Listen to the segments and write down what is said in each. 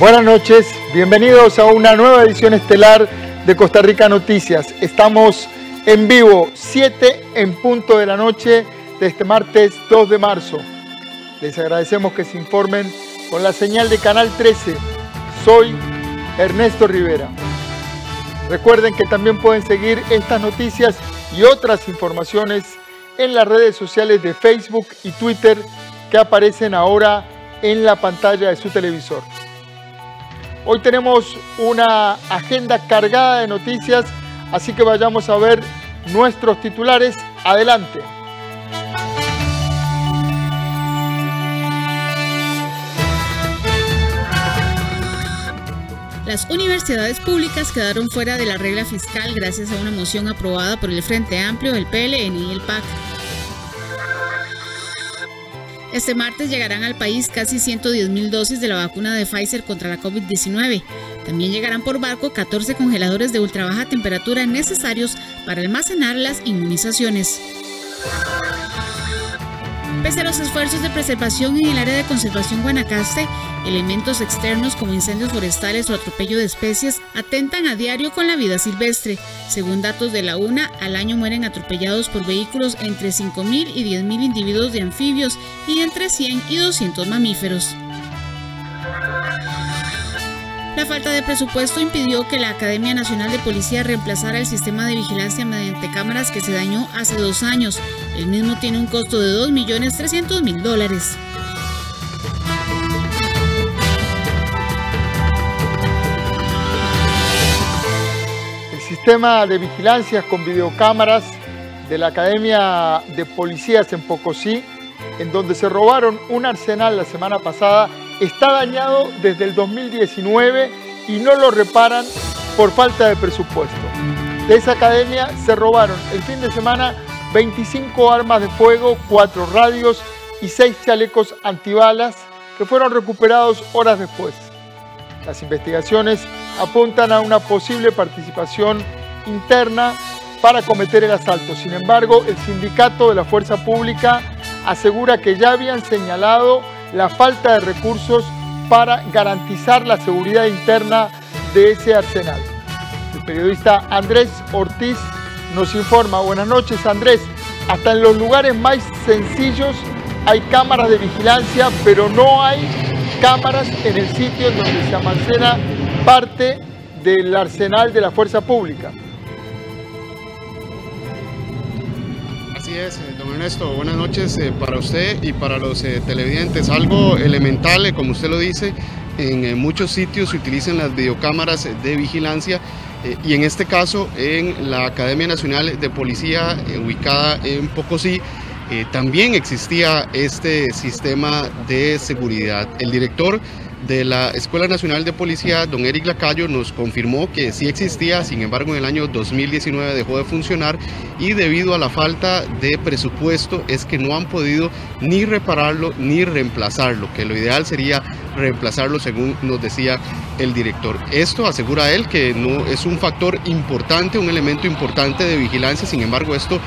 Buenas noches, bienvenidos a una nueva edición estelar de Costa Rica Noticias. Estamos en vivo, 7 en punto de la noche de este martes 2 de marzo. Les agradecemos que se informen con la señal de Canal 13. Soy Ernesto Rivera. Recuerden que también pueden seguir estas noticias y otras informaciones en las redes sociales de Facebook y Twitter que aparecen ahora en la pantalla de su televisor. Hoy tenemos una agenda cargada de noticias, así que vayamos a ver nuestros titulares. Adelante. Las universidades públicas quedaron fuera de la regla fiscal gracias a una moción aprobada por el Frente Amplio, el PLN y el PAC. Este martes llegarán al país casi 110.000 dosis de la vacuna de Pfizer contra la COVID-19. También llegarán por barco 14 congeladores de ultrabaja temperatura necesarios para almacenar las inmunizaciones. Pese a los esfuerzos de preservación en el área de conservación Guanacaste, elementos externos como incendios forestales o atropello de especies atentan a diario con la vida silvestre. Según datos de la UNA, al año mueren atropellados por vehículos entre 5.000 y 10.000 individuos de anfibios y entre 100 y 200 mamíferos. La falta de presupuesto impidió que la Academia Nacional de Policía reemplazara el sistema de vigilancia mediante cámaras que se dañó hace 2 años. El mismo tiene un costo de $2.300.000. El sistema de vigilancia con videocámaras de la Academia de Policías en Pocosí, en donde se robaron un arsenal la semana pasada, está dañado desde el 2019 y no lo reparan por falta de presupuesto. De esa academia se robaron el fin de semana 25 armas de fuego, 4 radios y 6 chalecos antibalas que fueron recuperados horas después. Las investigaciones apuntan a una posible participación interna para cometer el asalto. Sin embargo, el sindicato de la Fuerza Pública asegura que ya habían señalado la falta de recursos para garantizar la seguridad interna de ese arsenal. El periodista Andrés Ortiz nos informa. Buenas noches, Andrés. Hasta en los lugares más sencillos hay cámaras de vigilancia, pero no hay cámaras en el sitio en donde se almacena parte del arsenal de la Fuerza Pública. Así es, don Ernesto, buenas noches para usted y para los televidentes. Algo elemental, como usted lo dice, en muchos sitios se utilizan las videocámaras de vigilancia y en este caso en la Academia Nacional de Policía ubicada en Pocosí también existía este sistema de seguridad. El director de la Escuela Nacional de Policía, don Eric Lacayo, nos confirmó que sí existía, sin embargo en el año 2019 dejó de funcionar y debido a la falta de presupuesto es que no han podido ni repararlo ni reemplazarlo, que lo ideal sería reemplazarlo según nos decía el director. Esto asegura él que no es un factor importante, un elemento importante de vigilancia, sin embargo esto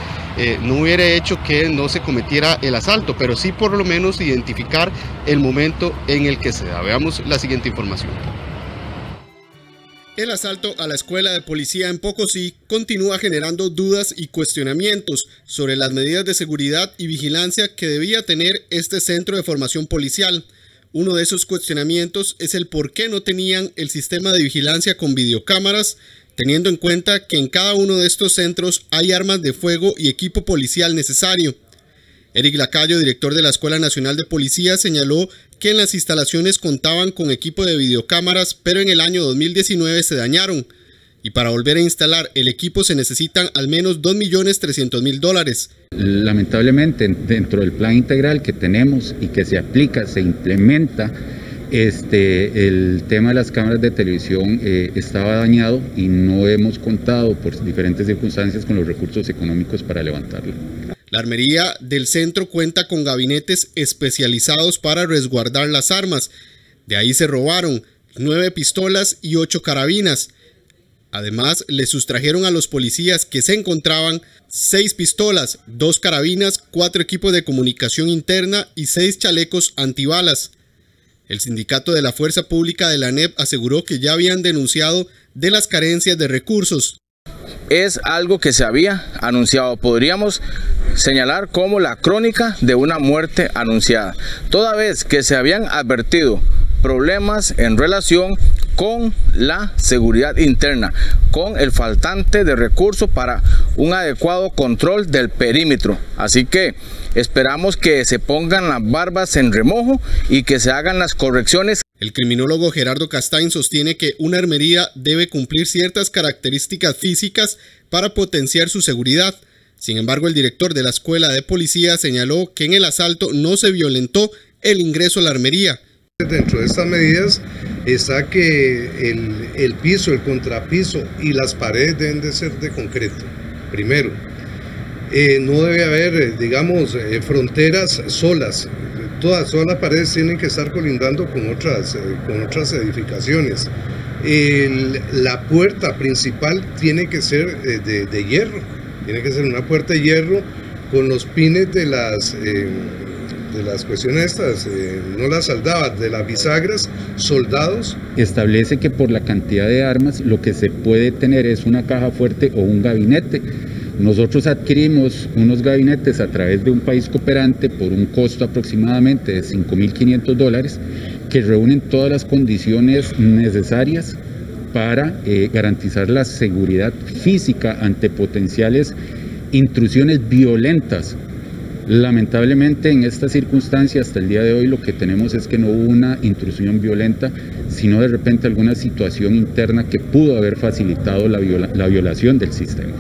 no hubiera hecho que no se cometiera el asalto, pero sí por lo menos identificar el momento en el que se da. Veamos la siguiente información. El asalto a la escuela de policía en Pocosí continúa generando dudas y cuestionamientos sobre las medidas de seguridad y vigilancia que debía tener este centro de formación policial. Uno de esos cuestionamientos es el por qué no tenían el sistema de vigilancia con videocámaras, teniendo en cuenta que en cada uno de estos centros hay armas de fuego y equipo policial necesario. Eric Lacayo, director de la Escuela Nacional de Policía, señaló que en las instalaciones contaban con equipo de videocámaras, pero en el año 2019 se dañaron. Y para volver a instalar el equipo se necesitan al menos $2.300.000. Lamentablemente, dentro del plan integral que tenemos y que se aplica, se implementa, El tema de las cámaras de televisión estaba dañado y no hemos contado por diferentes circunstancias con los recursos económicos para levantarlo. La armería del centro cuenta con gabinetes especializados para resguardar las armas. De ahí se robaron 9 pistolas y 8 carabinas. Además, le sustrajeron a los policías que se encontraban 6 pistolas, 2 carabinas, 4 equipos de comunicación interna y 6 chalecos antibalas. El sindicato de la Fuerza Pública de la ANEP aseguró que ya habían denunciado de las carencias de recursos. Es algo que se había anunciado, podríamos señalar como la crónica de una muerte anunciada, toda vez que se habían advertido problemas en relación con la seguridad interna, con el faltante de recursos para un adecuado control del perímetro. Así que esperamos que se pongan las barbas en remojo y que se hagan las correcciones. El criminólogo Gerardo Castañ sostiene que una armería debe cumplir ciertas características físicas para potenciar su seguridad. Sin embargo, el director de la Escuela de Policía señaló que en el asalto no se violentó el ingreso a la armería. Dentro de estas medidas está que el piso, el contrapiso y las paredes deben de ser de concreto, primero. No debe haber, digamos, fronteras solas. Todas las paredes tienen que estar colindando con otras edificaciones. La puerta principal tiene que ser de hierro, tiene que ser una puerta de hierro con los pines de las cuestiones estas, no las saldadas, de las bisagras, soldados. Establece que por la cantidad de armas lo que se puede tener es una caja fuerte o un gabinete. Nosotros adquirimos unos gabinetes a través de un país cooperante por un costo aproximadamente de $5.500 que reúnen todas las condiciones necesarias para garantizar la seguridad física ante potenciales intrusiones violentas. Lamentablemente en esta circunstancia hasta el día de hoy lo que tenemos es que no hubo una intrusión violenta, sino de repente alguna situación interna que pudo haber facilitado la violación del sistema.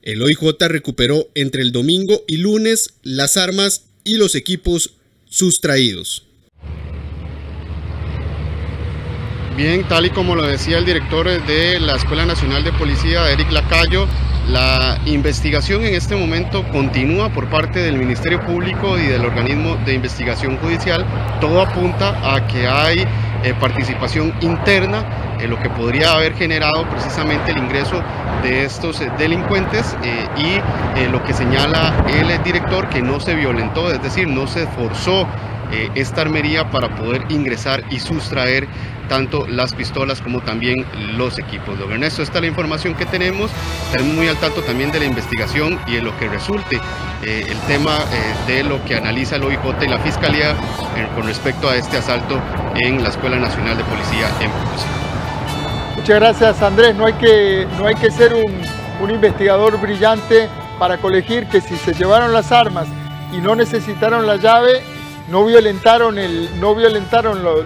El OIJ recuperó entre el domingo y lunes las armas y los equipos sustraídos. Bien, tal y como lo decía el director de la Escuela Nacional de Policía, Eric Lacayo, la investigación en este momento continúa por parte del Ministerio Público y del organismo de investigación judicial. Todo apunta a que hay participación interna, lo que podría haber generado precisamente el ingreso de estos delincuentes y lo que señala el director, que no se violentó, es decir, no se forzó esta armería para poder ingresar y sustraer tanto las pistolas como también los equipos. Don Ernesto, esta es la información que tenemos. Estaremos muy al tanto también de la investigación y de lo que resulte el tema de lo que analiza el OIJ y la Fiscalía con respecto a este asalto en la Escuela Nacional de Policía en Pocosí. Muchas gracias, Andrés. No hay que ser un investigador brillante para colegir que si se llevaron las armas y no necesitaron la llave, no violentaron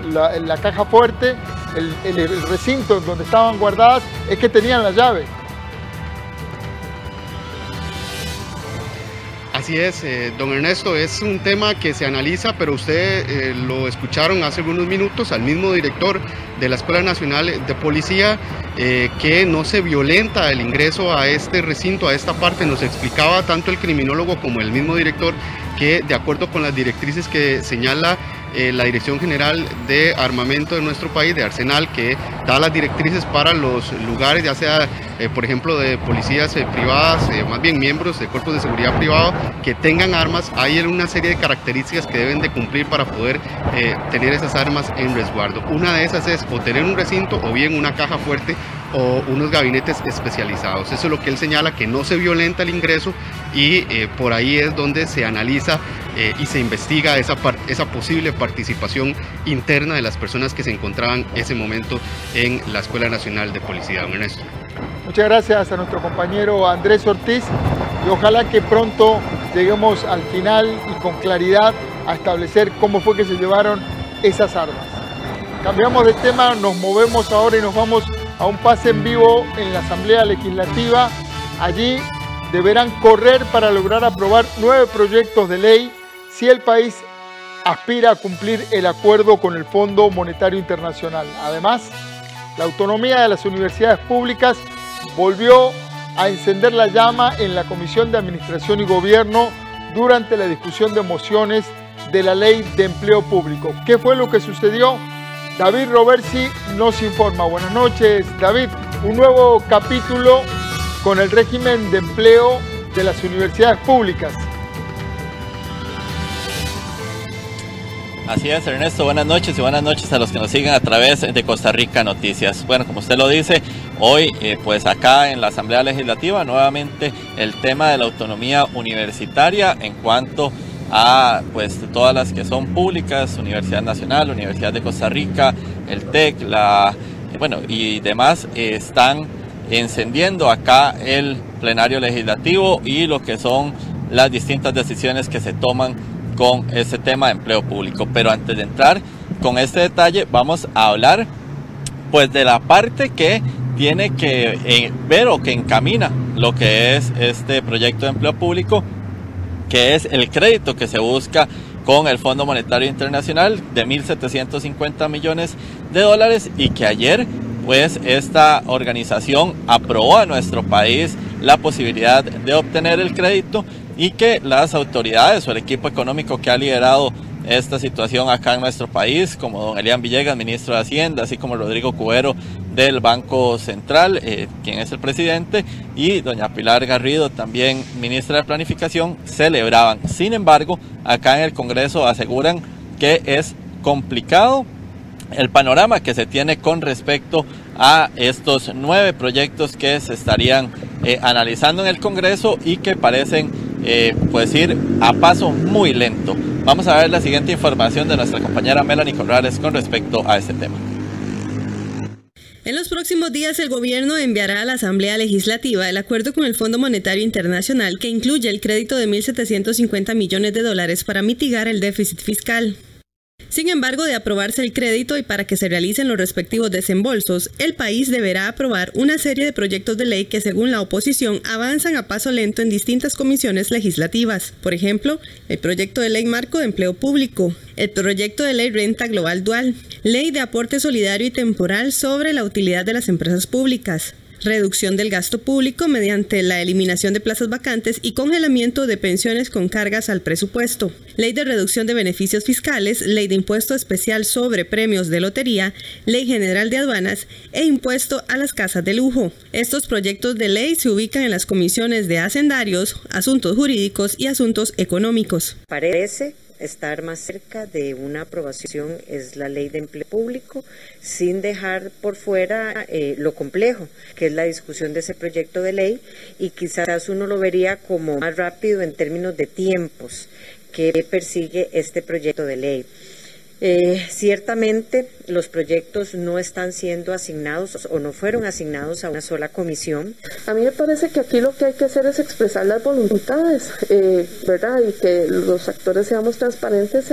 la caja fuerte, el recinto donde estaban guardadas, es que tenían la llave. Así es, don Ernesto, es un tema que se analiza, pero usted lo escucharon hace algunos minutos al mismo director de la Escuela Nacional de Policía, que no se violenta el ingreso a este recinto, a esta parte. Nos explicaba tanto el criminólogo como el mismo director que, de acuerdo con las directrices que señala la Dirección General de Armamento de nuestro país, de Arsenal, que da las directrices para los lugares, ya sea, por ejemplo, de policías privadas, más bien miembros de cuerpos de seguridad privado, que tengan armas. Hay una serie de características que deben de cumplir para poder tener esas armas en resguardo. Una de esas es o tener un recinto o bien una caja fuerte o unos gabinetes especializados. Eso es lo que él señala, que no se violenta el ingreso, y por ahí es donde se analiza y se investiga esa posible participación interna de las personas que se encontraban ese momento en la Escuela Nacional de Policía. Don Ernesto. Muchas gracias a nuestro compañero Andrés Ortiz, y ojalá que pronto lleguemos al final y con claridad a establecer cómo fue que se llevaron esas armas. Cambiamos de tema, nos movemos ahora y nos vamos a un pase en vivo en la Asamblea Legislativa. Allí deberán correr para lograr aprobar 9 proyectos de ley si el país aspira a cumplir el acuerdo con el Fondo Monetario Internacional. Además, la autonomía de las universidades públicas volvió a encender la llama en la Comisión de Administración y Gobierno durante la discusión de mociones de la Ley de Empleo Público. ¿Qué fue lo que sucedió? David Roversi nos informa. Buenas noches, David. Un nuevo capítulo con el régimen de empleo de las universidades públicas. Así es, Ernesto, buenas noches y buenas noches a los que nos siguen a través de Costa Rica Noticias. Bueno, como usted lo dice, hoy pues acá en la Asamblea Legislativa nuevamente el tema de la autonomía universitaria en cuanto a pues todas las que son públicas, Universidad Nacional, Universidad de Costa Rica, el TEC, bueno y demás están encendiendo acá el plenario legislativo y lo que son las distintas decisiones que se toman con este tema de empleo público. Pero antes de entrar con este detalle, vamos a hablar pues de la parte que tiene que ver o que encamina lo que es este proyecto de empleo público, que es el crédito que se busca con el Fondo Monetario Internacional de 1.750 millones de dólares y que ayer pues esta organización aprobó a nuestro país la posibilidad de obtener el crédito y que las autoridades o el equipo económico que ha liderado esta situación acá en nuestro país, como don Elian Villegas, ministro de Hacienda, así como Rodrigo Cubero del Banco Central, quien es el presidente, y doña Pilar Garrido, también ministra de Planificación, celebraban. Sin embargo, acá en el Congreso aseguran que es complicado el panorama que se tiene con respecto a estos 9 proyectos que se estarían analizando en el Congreso y que parecen pues ir a paso muy lento. Vamos a ver la siguiente información de nuestra compañera Melanie Corrales con respecto a este tema. En los próximos días el gobierno enviará a la Asamblea Legislativa el acuerdo con el Fondo Monetario Internacional que incluye el crédito de 1.750 millones de dólares para mitigar el déficit fiscal. Sin embargo, de aprobarse el crédito y para que se realicen los respectivos desembolsos, el país deberá aprobar una serie de proyectos de ley que, según la oposición, avanzan a paso lento en distintas comisiones legislativas. Por ejemplo, el proyecto de ley marco de empleo público, el proyecto de ley renta global dual, ley de aporte solidario y temporal sobre la utilidad de las empresas públicas, reducción del gasto público mediante la eliminación de plazas vacantes y congelamiento de pensiones con cargas al presupuesto, ley de reducción de beneficios fiscales, ley de impuesto especial sobre premios de lotería, ley general de aduanas e impuesto a las casas de lujo. Estos proyectos de ley se ubican en las comisiones de hacendarios, asuntos jurídicos y asuntos económicos. Parece estar más cerca de una aprobación es la ley de empleo público, sin dejar por fuera lo complejo, que es la discusión de ese proyecto de ley, y quizás uno lo vería como más rápido en términos de tiempos que persigue este proyecto de ley. Ciertamente los proyectos no están siendo asignados o no fueron asignados a una sola comisión. A mí me parece que aquí lo que hay que hacer es expresar las voluntades, ¿verdad? Y que los actores seamos transparentes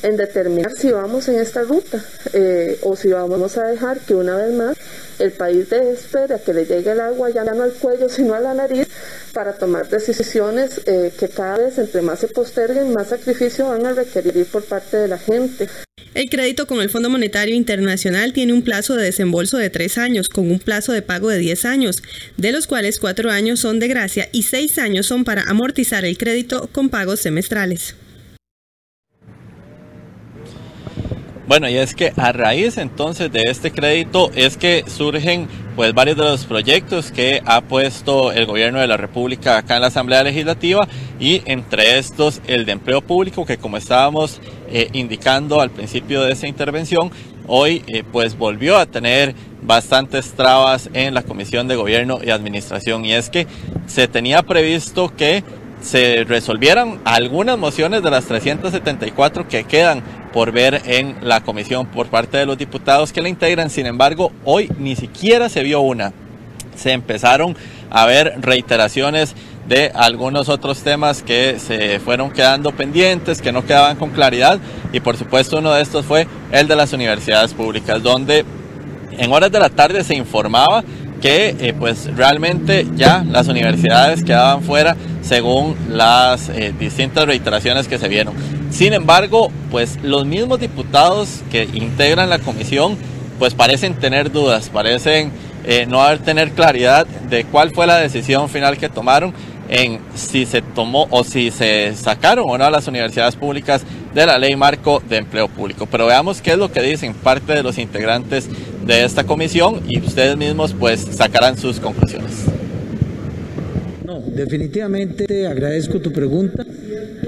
en determinar si vamos en esta ruta o si vamos a dejar que una vez más el país espere a que le llegue el agua ya no al cuello sino a la nariz para tomar decisiones que cada vez entre más se posterguen, más sacrificio van a requerir por parte de la gente. El crédito con el Fondo Monetario Internacional tiene un plazo de desembolso de 3 años, con un plazo de pago de 10 años, de los cuales 4 años son de gracia y 6 años son para amortizar el crédito con pagos semestrales. Bueno, y es que a raíz entonces de este crédito es que surgen pues varios de los proyectos que ha puesto el gobierno de la República acá en la Asamblea Legislativa, y entre estos el de empleo público, que como estábamos indicando al principio de esta intervención, hoy pues volvió a tener bastantes trabas en la Comisión de Gobierno y Administración, y es que se tenía previsto que se resolvieran algunas mociones de las 374 que quedan por ver en la comisión por parte de los diputados que la integran. Sin embargo, hoy ni siquiera se vio una. Se empezaron a ver reiteraciones de algunos otros temas que se fueron quedando pendientes, que no quedaban con claridad, y por supuesto uno de estos fue el de las universidades públicas, donde en horas de la tarde se informaba que pues realmente ya las universidades quedaban fuera según las distintas reiteraciones que se vieron. Sin embargo, pues los mismos diputados que integran la comisión pues parecen tener dudas, parecen no tener claridad de cuál fue la decisión final que tomaron en si se tomó o si se sacaron o no a las universidades públicas de la Ley Marco de Empleo Público. Pero veamos qué es lo que dicen parte de los integrantes de esta comisión y ustedes mismos pues sacarán sus conclusiones. No, definitivamente agradezco tu pregunta.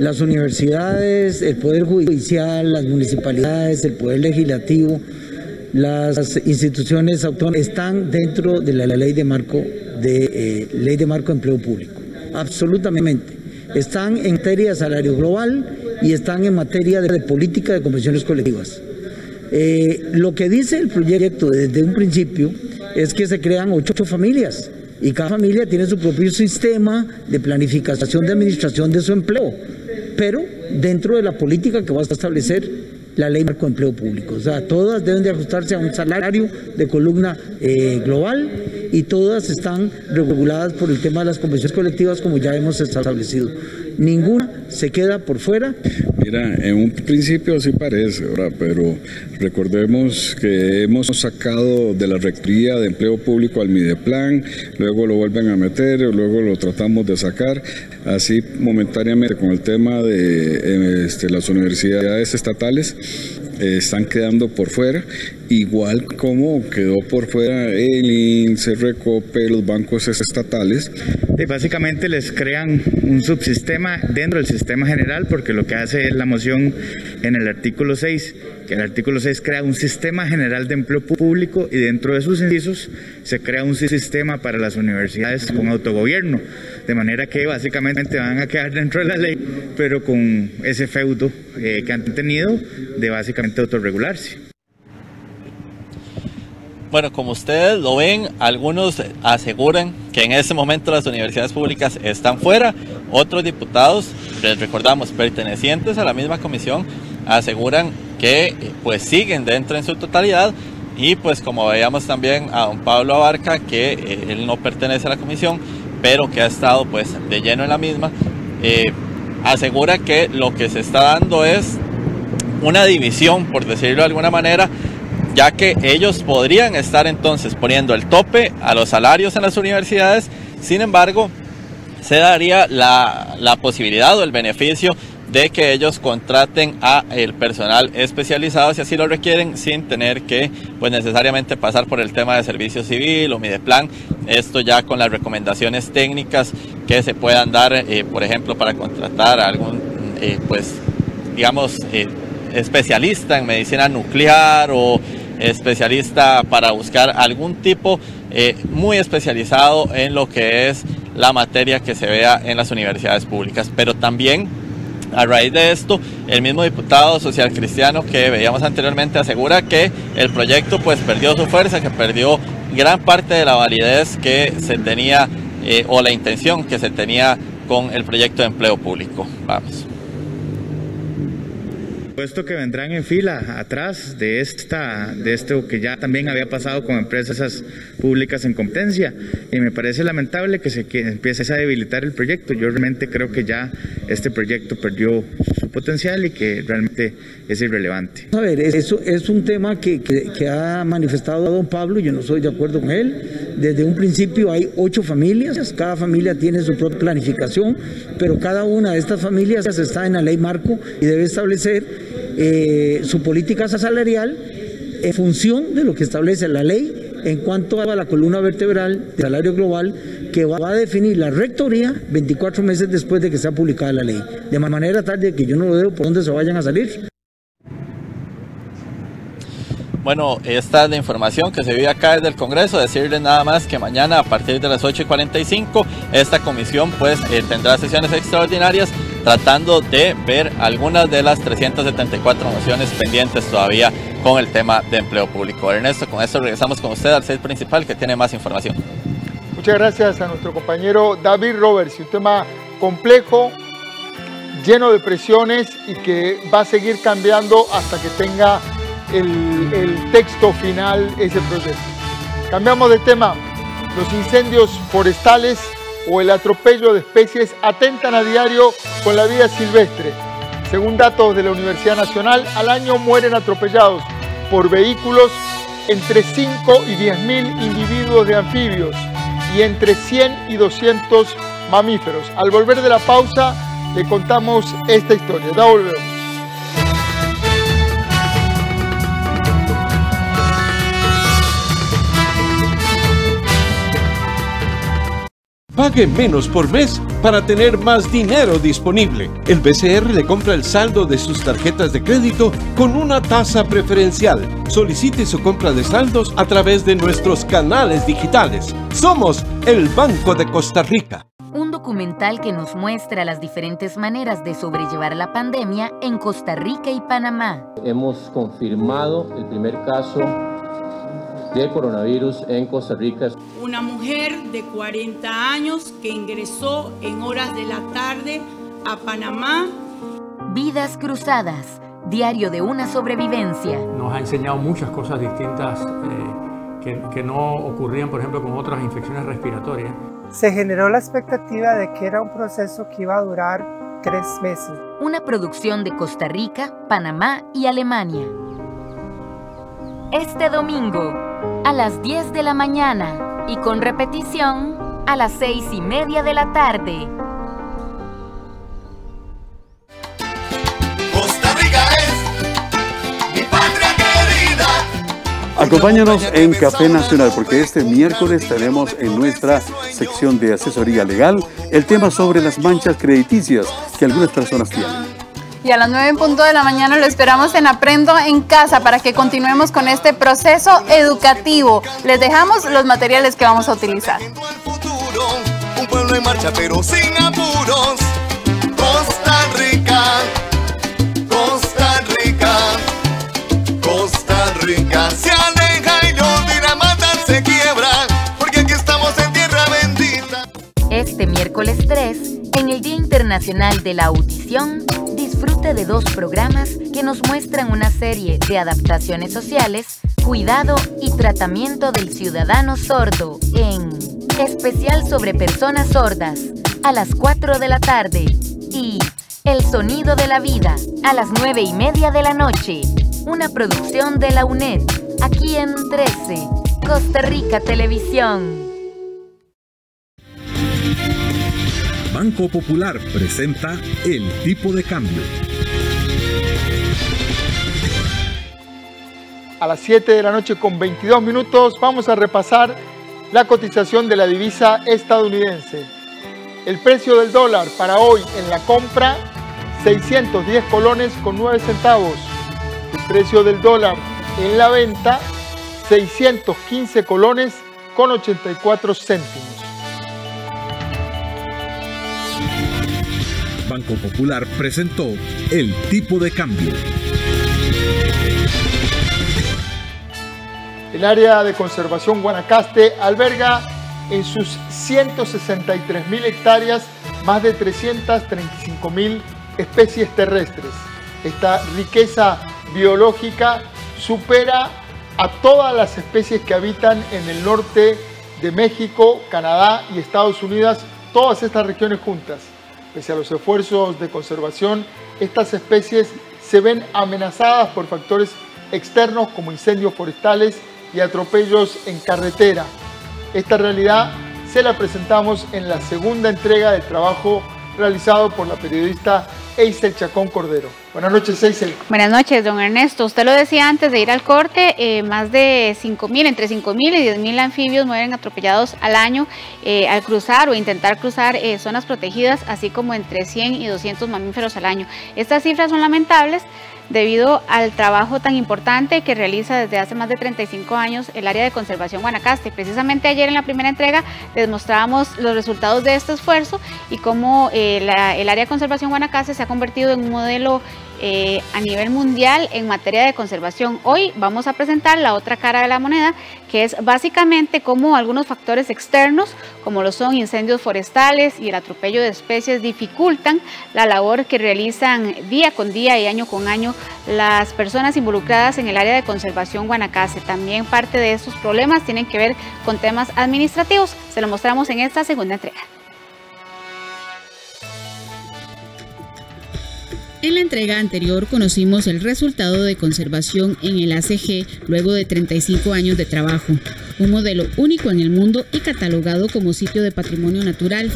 Las universidades, el Poder Judicial, las municipalidades, el Poder Legislativo, las instituciones autónomas están dentro de la Ley de Marco de Empleo Público. Absolutamente. Están en materia de salario global y están en materia de política de convenciones colectivas. Lo que dice el proyecto desde un principio es que se crean 8 familias y cada familia tiene su propio sistema de planificación de administración de su empleo, pero dentro de la política que va a establecer la Ley Marco de Empleo Público. O sea, todas deben de ajustarse a un salario de columna global y todas están reguladas por el tema de las convenciones colectivas como ya hemos establecido. Ninguna se queda por fuera. Mira, en un principio sí parece, ¿verdad? Pero recordemos que hemos sacado de la Rectoría de Empleo Público al Mideplan, luego lo vuelven a meter, luego lo tratamos de sacar, así momentáneamente con el tema de las universidades estatales están quedando por fuera, igual como quedó por fuera el INSS, Recope, los bancos estatales. Básicamente les crean un subsistema dentro del sistema general, porque lo que hace es la moción en el artículo 6, que el artículo 6 crea un sistema general de empleo público y dentro de sus incisos se crea un sistema para las universidades con autogobierno, de manera que básicamente van a quedar dentro de la ley, pero con ese feudo que han tenido de básicamente autorregularse. Bueno, como ustedes lo ven, algunos aseguran que en ese momento las universidades públicas están fuera. Otros diputados, les recordamos, pertenecientes a la misma comisión, aseguran que pues siguen dentro en su totalidad. Y pues como veíamos también a don Pablo Abarca, que él no pertenece a la comisión, pero que ha estado pues de lleno en la misma, asegura que lo que se está dando es una división, por decirlo de alguna manera, ya que ellos podrían estar entonces poniendo el tope a los salarios en las universidades. Sin embargo, se daría la posibilidad o el beneficio de que ellos contraten a el personal especializado si así lo requieren, sin tener que pues necesariamente pasar por el tema de servicio civil o Mideplan. Esto ya con las recomendaciones técnicas que se puedan dar, por ejemplo, para contratar a algún especialista en medicina nuclear o especialista para buscar algún tipo muy especializado en lo que es la materia que se vea en las universidades públicas. Pero también, a raíz de esto, el mismo diputado social cristiano que veíamos anteriormente asegura que el proyecto pues perdió su fuerza, que perdió gran parte de la validez que se tenía o la intención que se tenía con el proyecto de empleo público. Vamos. Puesto que vendrán en fila atrás de esto que ya también había pasado con empresas públicas en competencia, y me parece lamentable que empiece a debilitar el proyecto. Yo realmente creo que ya este proyecto perdió su potencial y que realmente es irrelevante. A ver, eso es un tema que ha manifestado don Pablo, yo no soy de acuerdo con él. Desde un principio hay 8 familias, cada familia tiene su propia planificación, pero cada una de estas familias está en la ley marco y debe establecer su política salarial en función de lo que establece la ley en cuanto a la columna vertebral de salario global que va a definir la rectoría 24 meses después de que sea publicada la ley, de manera tal de que yo no veo por dónde se vayan a salir. Bueno, esta es la información que se vive acá desde el Congreso. Decirles nada más que mañana a partir de las 8:45 esta comisión pues tendrá sesiones extraordinarias tratando de ver algunas de las 374 mociones pendientes todavía con el tema de empleo público. Ernesto, con esto regresamos con usted al set principal que tiene más información. Muchas gracias a nuestro compañero David Roberts. Un tema complejo, lleno de presiones y que va a seguir cambiando hasta que tenga el texto final ese proyecto. Cambiamos de tema. Los incendios forestales o el atropello de especies atentan a diario con la vida silvestre. Según datos de la Universidad Nacional, al año mueren atropellados por vehículos entre 5 y 10.000 individuos de anfibios y entre 100 y 200 mamíferos. Al volver de la pausa, le contamos esta historia. Ya volvemos. Pague menos por mes para tener más dinero disponible. El BCR le compra el saldo de sus tarjetas de crédito con una tasa preferencial. Solicite su compra de saldos a través de nuestros canales digitales. Somos el Banco de Costa Rica. Un documental que nos muestra las diferentes maneras de sobrellevar la pandemia en Costa Rica y Panamá. Hemos confirmado el primer caso de coronavirus en Costa Rica. Una mujer de 40 años que ingresó en horas de la tarde a Panamá. Vidas cruzadas, diario de una sobrevivencia. Nos ha enseñado muchas cosas distintas que no ocurrían, por ejemplo, con otras infecciones respiratorias. Se generó la expectativa de que era un proceso que iba a durar 3 meses. Una producción de Costa Rica, Panamá y Alemania. Este domingo, a las 10 de la mañana y con repetición a las 6:30 de la tarde. Costa Rica es mi patria querida. Acompáñanos en Café Nacional porque este miércoles tenemos en nuestra sección de asesoría legal el tema sobre las manchas crediticias que algunas personas tienen. Y a las 9 en punto de la mañana lo esperamos en Aprendo en Casa para que continuemos con este proceso educativo. Les dejamos los materiales que vamos a utilizar. Un pueblo en marcha pero sin apuros. Costa Rica, Costa Rica, Costa Rica. Se aleja y los Dinamata se quiebra porque aquí estamos en tierra bendita. Este miércoles 3, en el Día Internacional de la Audición, disfrute de 2 programas que nos muestran una serie de adaptaciones sociales, cuidado y tratamiento del ciudadano sordo en Especial sobre Personas Sordas a las 4 de la tarde y El Sonido de la Vida a las 9:30 de la noche. Una producción de la UNED, aquí en 13, Costa Rica Televisión. Banco Popular presenta El Tipo de Cambio. A las 7 de la noche con 22 minutos vamos a repasar la cotización de la divisa estadounidense. El precio del dólar para hoy en la compra, 610 colones con 9 centavos. El precio del dólar en la venta, 615 colones con 84 céntimos. Banco Popular presentó El Tipo de Cambio. El área de conservación Guanacaste alberga en sus 163.000 hectáreas más de 335.000 especies terrestres. Esta riqueza biológica supera a todas las especies que habitan en el norte de México, Canadá y Estados Unidos, todas estas regiones juntas. Pese a los esfuerzos de conservación, estas especies se ven amenazadas por factores externos como incendios forestales y atropellos en carretera. Esta realidad se la presentamos en la segunda entrega del trabajo realizado por la periodista Eisel Chacón Cordero. Buenas noches, Eisel. Buenas noches, don Ernesto. Usted lo decía antes de ir al corte, más de 5.000, entre 5.000 y 10.000 anfibios mueren atropellados al año al cruzar o intentar cruzar zonas protegidas, así como entre 100 y 200 mamíferos al año. Estas cifras son lamentables debido al trabajo tan importante que realiza desde hace más de 35 años el área de conservación Guanacaste. Precisamente ayer en la primera entrega les mostrábamos los resultados de este esfuerzo y cómo el área de conservación Guanacaste se ha convertido en un modelo a nivel mundial en materia de conservación. Hoy vamos a presentar la otra cara de la moneda, que es básicamente cómo algunos factores externos, como lo son incendios forestales y el atropello de especies, dificultan la labor que realizan día con día y año con año las personas involucradas en el área de conservación Guanacaste. También parte de estos problemas tienen que ver con temas administrativos. Se lo mostramos en esta segunda entrega. En la entrega anterior conocimos el resultado de conservación en el ACG luego de 35 años de trabajo, un modelo único en el mundo y catalogado como sitio de patrimonio natural.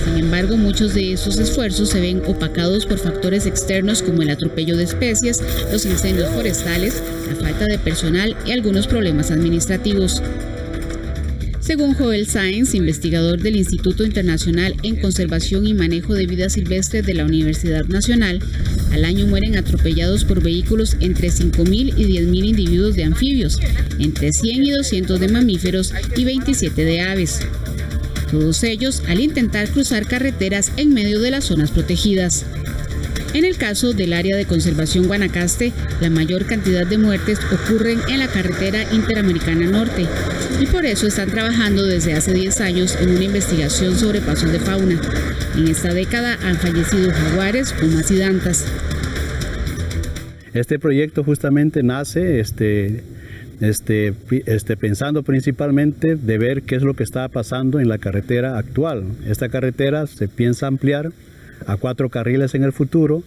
Sin embargo, muchos de esos esfuerzos se ven opacados por factores externos como el atropello de especies, los incendios forestales, la falta de personal y algunos problemas administrativos. Según Joel Sáenz, investigador del Instituto Internacional en Conservación y Manejo de Vida Silvestre de la Universidad Nacional, al año mueren atropellados por vehículos entre 5.000 y 10.000 individuos de anfibios, entre 100 y 200 de mamíferos y 27 de aves. Todos ellos al intentar cruzar carreteras en medio de las zonas protegidas. En el caso del área de conservación Guanacaste, la mayor cantidad de muertes ocurren en la carretera Interamericana Norte y por eso están trabajando desde hace 10 años en una investigación sobre pasos de fauna. En esta década han fallecido jaguares, pumas y dantas. Este proyecto justamente nace pensando principalmente de ver qué es lo que está pasando en la carretera actual. Esta carretera se piensa ampliar a 4 carriles en el futuro,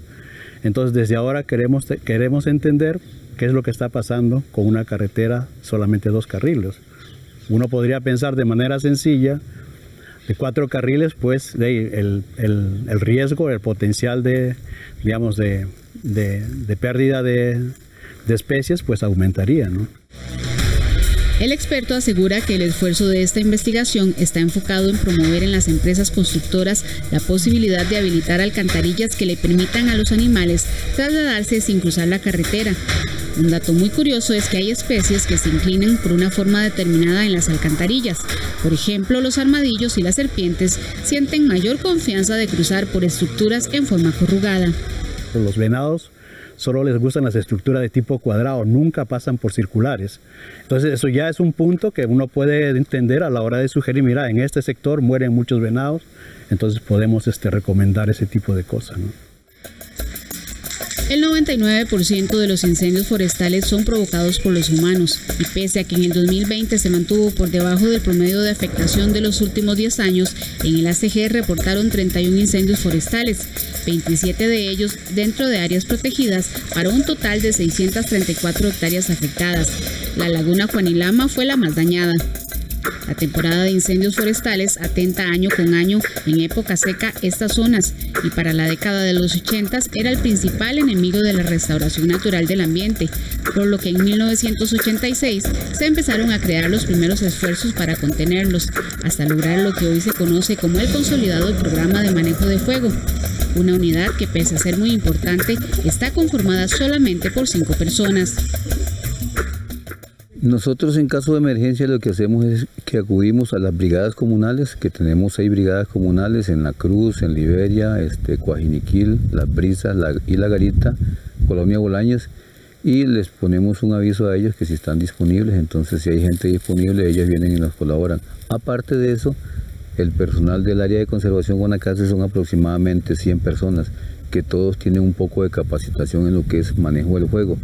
entonces desde ahora queremos entender qué es lo que está pasando con una carretera solamente 2 carriles. Uno podría pensar de manera sencilla, de 4 carriles, pues el riesgo, el potencial de pérdida de especies, pues aumentaría, ¿no? El experto asegura que el esfuerzo de esta investigación está enfocado en promover en las empresas constructoras la posibilidad de habilitar alcantarillas que le permitan a los animales trasladarse sin cruzar la carretera. Un dato muy curioso es que hay especies que se inclinan por una forma determinada en las alcantarillas. Por ejemplo, los armadillos y las serpientes sienten mayor confianza de cruzar por estructuras en forma corrugada. Los venados solo les gustan las estructuras de tipo cuadrado, nunca pasan por circulares. Entonces eso ya es un punto que uno puede entender a la hora de sugerir, mira, en este sector mueren muchos venados, entonces podemos recomendar ese tipo de cosas, ¿no? El 99% de los incendios forestales son provocados por los humanos y pese a que en el 2020 se mantuvo por debajo del promedio de afectación de los últimos 10 años, en el ACG reportaron 31 incendios forestales, 27 de ellos dentro de áreas protegidas para un total de 634 hectáreas afectadas. La laguna Juanilama fue la más dañada. La temporada de incendios forestales atenta año con año en época seca estas zonas y para la década de los 80 era el principal enemigo de la restauración natural del ambiente, por lo que en 1986 se empezaron a crear los primeros esfuerzos para contenerlos, hasta lograr lo que hoy se conoce como el consolidado Programa de Manejo de Fuego, una unidad que pese a ser muy importante está conformada solamente por 5 personas. Nosotros en caso de emergencia lo que hacemos es que acudimos a las brigadas comunales, que tenemos 6 brigadas comunales en La Cruz, en Liberia, Coajiniquil, Las Brisas y La Garita, Colonia Bolaños, y les ponemos un aviso a ellos que si están disponibles, entonces si hay gente disponible ellos vienen y nos colaboran. Aparte de eso, el personal del área de conservación Guanacaste son aproximadamente 100 personas, que todos tienen un poco de capacitación en lo que es manejo del fuego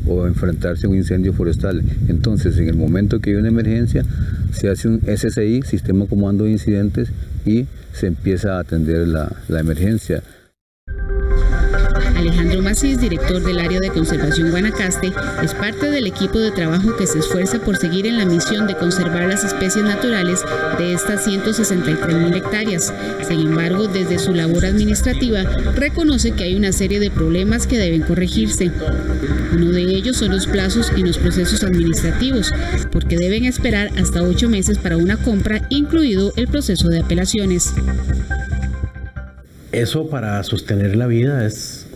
o enfrentarse a un incendio forestal. Entonces, en el momento que hay una emergencia, se hace un SCI, Sistema Comando de Incidentes, y se empieza a atender la emergencia. Alejandro Macís, director del área de conservación Guanacaste, es parte del equipo de trabajo que se esfuerza por seguir en la misión de conservar las especies naturales de estas 163.000 hectáreas. Sin embargo, desde su labor administrativa, reconoce que hay una serie de problemas que deben corregirse. Uno de ellos son los plazos en los procesos administrativos, porque deben esperar hasta 8 meses para una compra, incluido el proceso de apelaciones. Eso para sostener la vida es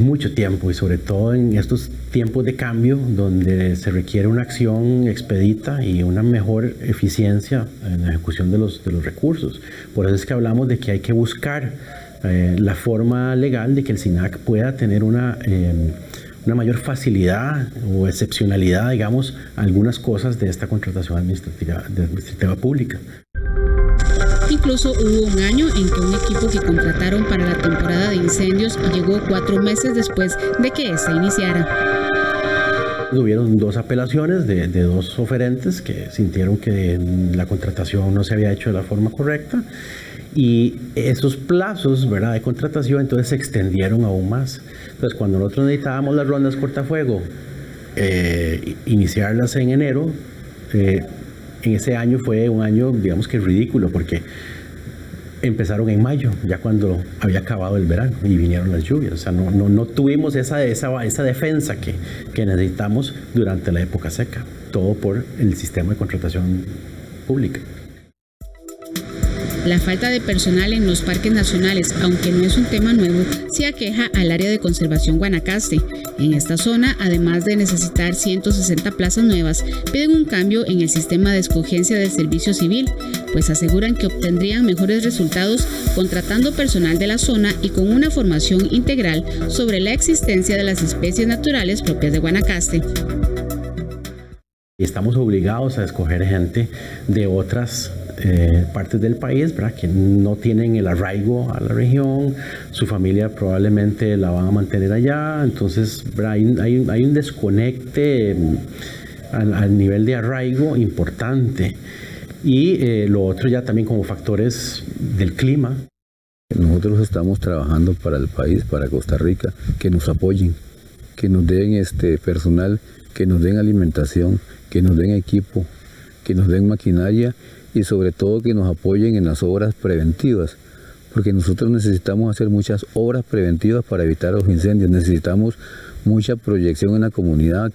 mucho tiempo y sobre todo en estos tiempos de cambio donde se requiere una acción expedita y una mejor eficiencia en la ejecución de los recursos. Por eso es que hablamos de que hay que buscar la forma legal de que el SINAC pueda tener una mayor facilidad o excepcionalidad, digamos, algunas cosas de esta contratación administrativa pública. Incluso hubo un año en que un equipo que contrataron para la temporada de incendios llegó 4 meses después de que esta iniciara. Hubieron 2 apelaciones de 2 oferentes que sintieron que la contratación no se había hecho de la forma correcta Y esos plazos, ¿verdad?, de contratación entonces se extendieron aún más. Entonces cuando nosotros necesitábamos las rondas cortafuego, iniciarlas en enero, en ese año fue un año, digamos que ridículo, porque empezaron en mayo, ya cuando había acabado el verano y vinieron las lluvias. O sea, no tuvimos esa defensa que necesitamos durante la época seca, todo por el sistema de contratación pública. La falta de personal en los parques nacionales, aunque no es un tema nuevo, se aqueja al área de conservación Guanacaste. En esta zona, además de necesitar 160 plazas nuevas, piden un cambio en el sistema de escogencia del servicio civil, pues aseguran que obtendrían mejores resultados contratando personal de la zona y con una formación integral sobre la existencia de las especies naturales propias de Guanacaste. Estamos obligados a escoger gente de otras partes del país, ¿verdad?, que no tienen el arraigo a la región, su familia probablemente la van a mantener allá, entonces, ¿verdad?, hay un desconecte al nivel de arraigo importante. Y lo otro ya también como factores del clima. Nosotros estamos trabajando para el país, para Costa Rica, que nos apoyen, que nos den personal, que nos den alimentación, que nos den equipo, que nos den maquinaria y sobre todo que nos apoyen en las obras preventivas, porque nosotros necesitamos hacer muchas obras preventivas para evitar los incendios, necesitamos mucha proyección en la comunidad.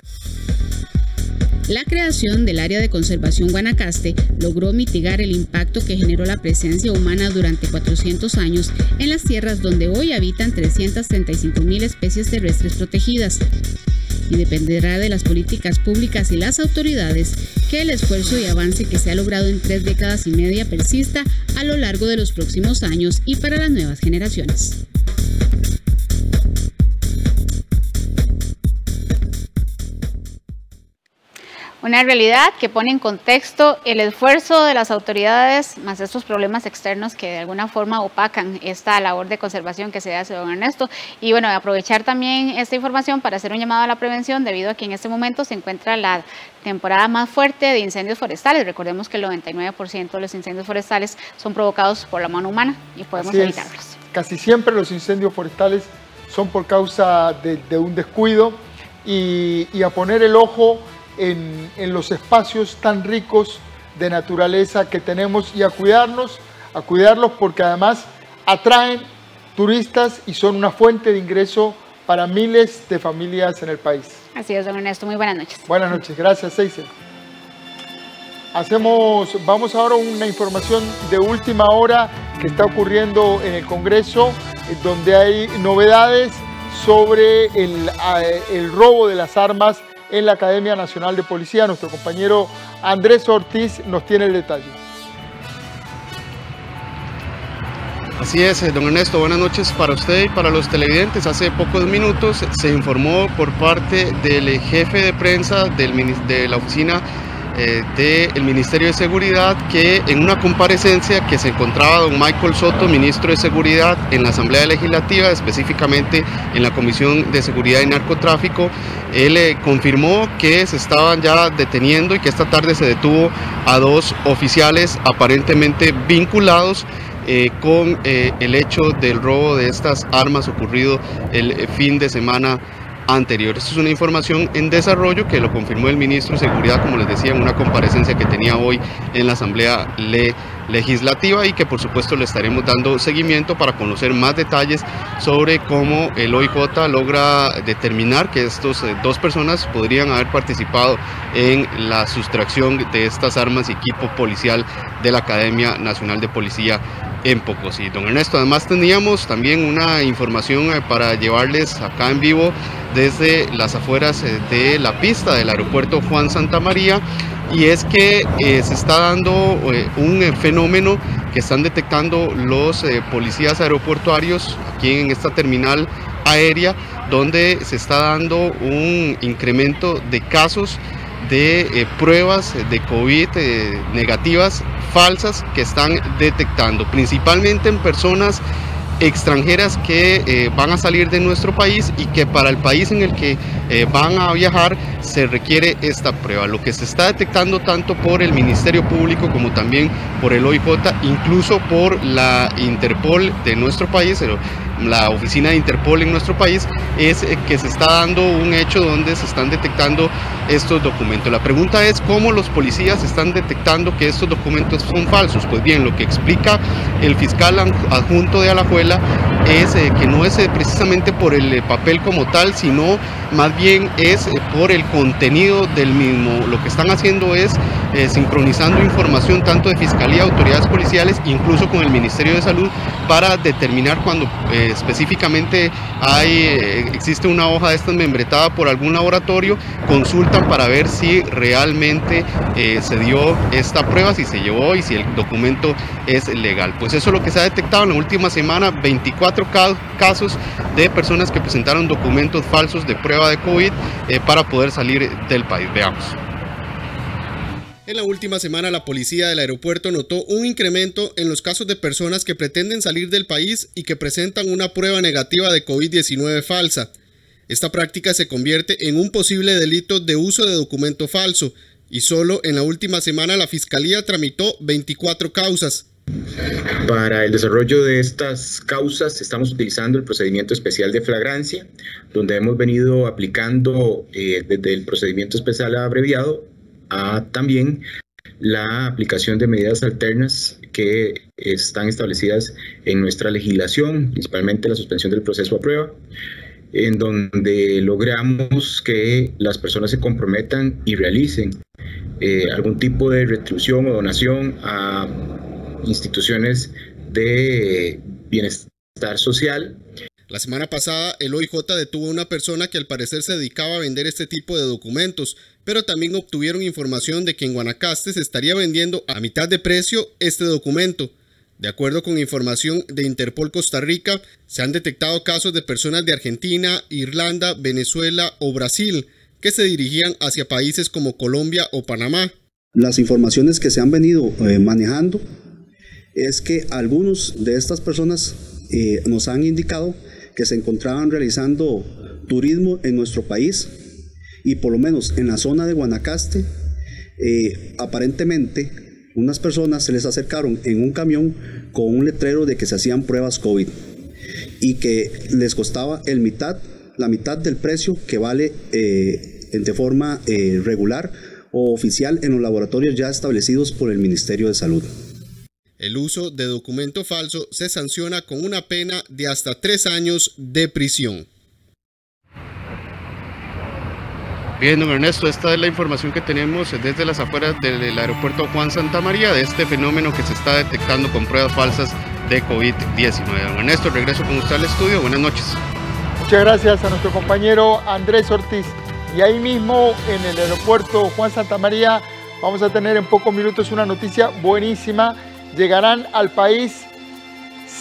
La creación del área de conservación Guanacaste logró mitigar el impacto que generó la presencia humana durante 400 años en las tierras donde hoy habitan 335.000 especies terrestres protegidas. Y dependerá de las políticas públicas y las autoridades que el esfuerzo y avance que se ha logrado en 3 décadas y media persista a lo largo de los próximos años y para las nuevas generaciones. Una realidad que pone en contexto el esfuerzo de las autoridades más estos problemas externos que de alguna forma opacan esta labor de conservación que se hace, don Ernesto. Y bueno, aprovechar también esta información para hacer un llamado a la prevención debido a que en este momento se encuentra la temporada más fuerte de incendios forestales. Recordemos que el 99% de los incendios forestales son provocados por la mano humana y podemos evitarlos. Casi siempre los incendios forestales son por causa de un descuido y a poner el ojo en los espacios tan ricos de naturaleza que tenemos y a cuidarlos porque además atraen turistas y son una fuente de ingreso para miles de familias en el país. Así es, don Ernesto. Muy buenas noches. Buenas noches. Gracias, Seisel. Vamos ahora a una información de última hora que está ocurriendo en el Congreso, donde hay novedades sobre el robo de las armas en la Academia Nacional de Policía. Nuestro compañero Andrés Ortiz nos tiene el detalle. Así es, don Ernesto, buenas noches para usted y para los televidentes. Hace pocos minutos se informó por parte del jefe de prensa de la oficina del Ministerio de Seguridad que en una comparecencia que se encontraba don Michael Soto, ministro de Seguridad, en la Asamblea Legislativa, específicamente en la Comisión de Seguridad y Narcotráfico, él confirmó que se estaban ya deteniendo y que esta tarde se detuvo a 2 oficiales aparentemente vinculados con el hecho del robo de estas armas ocurrido el fin de semana anterior. Esto es una información en desarrollo que lo confirmó el ministro de Seguridad, como les decía, en una comparecencia que tenía hoy en la Asamblea Legislativa y que por supuesto le estaremos dando seguimiento para conocer más detalles sobre cómo el OIJ logra determinar que estos 2 personas podrían haber participado en la sustracción de estas armas y equipo policial de la Academia Nacional de Policía en Pocosí. Don Ernesto, además teníamos también una información para llevarles acá en vivo desde las afueras de la pista del aeropuerto Juan Santamaría, y es que se está dando un fenómeno que están detectando los policías aeroportuarios aquí en esta terminal aérea, donde se está dando un incremento de casos de pruebas de COVID negativas falsas que están detectando, principalmente en personas extranjeras que van a salir de nuestro país y que para el país en el que van a viajar se requiere esta prueba. Lo que se está detectando tanto por el Ministerio Público como también por el OIJ, incluso por la Interpol de nuestro país, la oficina de Interpol en nuestro país, es que se está dando un hecho donde se están detectando estos documentos. La pregunta es cómo los policías están detectando que estos documentos son falsos. Pues bien, lo que explica el fiscal adjunto de Alajuela es que no es precisamente por el papel como tal, sino más bien es por el contenido del mismo. Lo que están haciendo es sincronizando información tanto de Fiscalía, autoridades policiales, incluso con el Ministerio de Salud, para determinar cuando específicamente existe una hoja de estas membretada por algún laboratorio, consultan para ver si realmente se dio esta prueba, si se llevó y si el documento es legal. Pues eso es lo que se ha detectado en la última semana, 24 casos de personas que presentaron documentos falsos de prueba de COVID para poder salir del país. Veamos. En la última semana, la policía del aeropuerto notó un incremento en los casos de personas que pretenden salir del país y que presentan una prueba negativa de COVID-19 falsa. Esta práctica se convierte en un posible delito de uso de documento falso y solo en la última semana la Fiscalía tramitó 24 causas. Para el desarrollo de estas causas estamos utilizando el procedimiento especial de flagrancia, donde hemos venido aplicando desde el procedimiento especial abreviado a también la aplicación de medidas alternas que están establecidas en nuestra legislación, principalmente la suspensión del proceso a prueba, en donde logramos que las personas se comprometan y realicen algún tipo de retribución o donación a instituciones de bienestar social. La semana pasada, el OIJ detuvo a una persona que al parecer se dedicaba a vender este tipo de documentos, pero también obtuvieron información de que en Guanacaste se estaría vendiendo a mitad de precio este documento. De acuerdo con información de Interpol Costa Rica, se han detectado casos de personas de Argentina, Irlanda, Venezuela o Brasil que se dirigían hacia países como Colombia o Panamá. Las informaciones que se han venido manejando es que algunos de estas personas nos han indicado que se encontraban realizando turismo en nuestro país y por lo menos en la zona de Guanacaste, aparentemente unas personas se les acercaron en un camión con un letrero de que se hacían pruebas COVID y que les costaba la mitad del precio que vale de forma regular o oficial en los laboratorios ya establecidos por el Ministerio de Salud. El uso de documento falso se sanciona con una pena de hasta 3 años de prisión. Bien, don Ernesto, esta es la información que tenemos desde las afueras del aeropuerto Juan Santamaría de este fenómeno que se está detectando con pruebas falsas de COVID-19. Don Ernesto, regreso con usted al estudio. Buenas noches. Muchas gracias a nuestro compañero Andrés Ortiz. Y ahí mismo en el aeropuerto Juan Santamaría vamos a tener en pocos minutos una noticia buenísima. Llegarán al país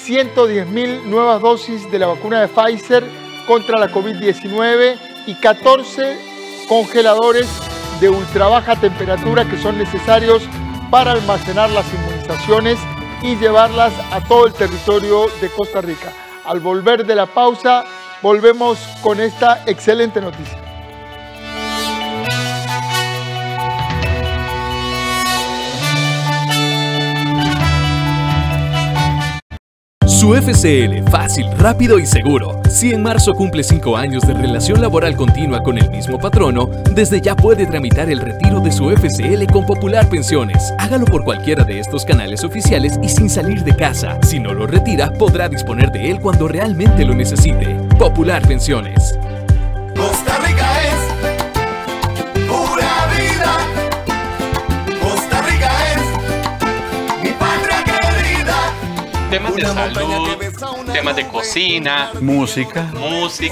110.000 nuevas dosis de la vacuna de Pfizer contra la COVID-19 y 14 congeladores de ultra baja temperatura que son necesarios para almacenar las inmunizaciones y llevarlas a todo el territorio de Costa Rica. Al volver de la pausa, volvemos con esta excelente noticia. Su FCL, fácil, rápido y seguro. Si en marzo cumple 5 años de relación laboral continua con el mismo patrono, desde ya puede tramitar el retiro de su FCL con Popular Pensiones. Hágalo por cualquiera de estos canales oficiales y sin salir de casa. Si no lo retira, podrá disponer de él cuando realmente lo necesite. Popular Pensiones. Costa Rica es pura vida. Costa Rica es mi patria querida. Temas de salud, temas de cocina, música,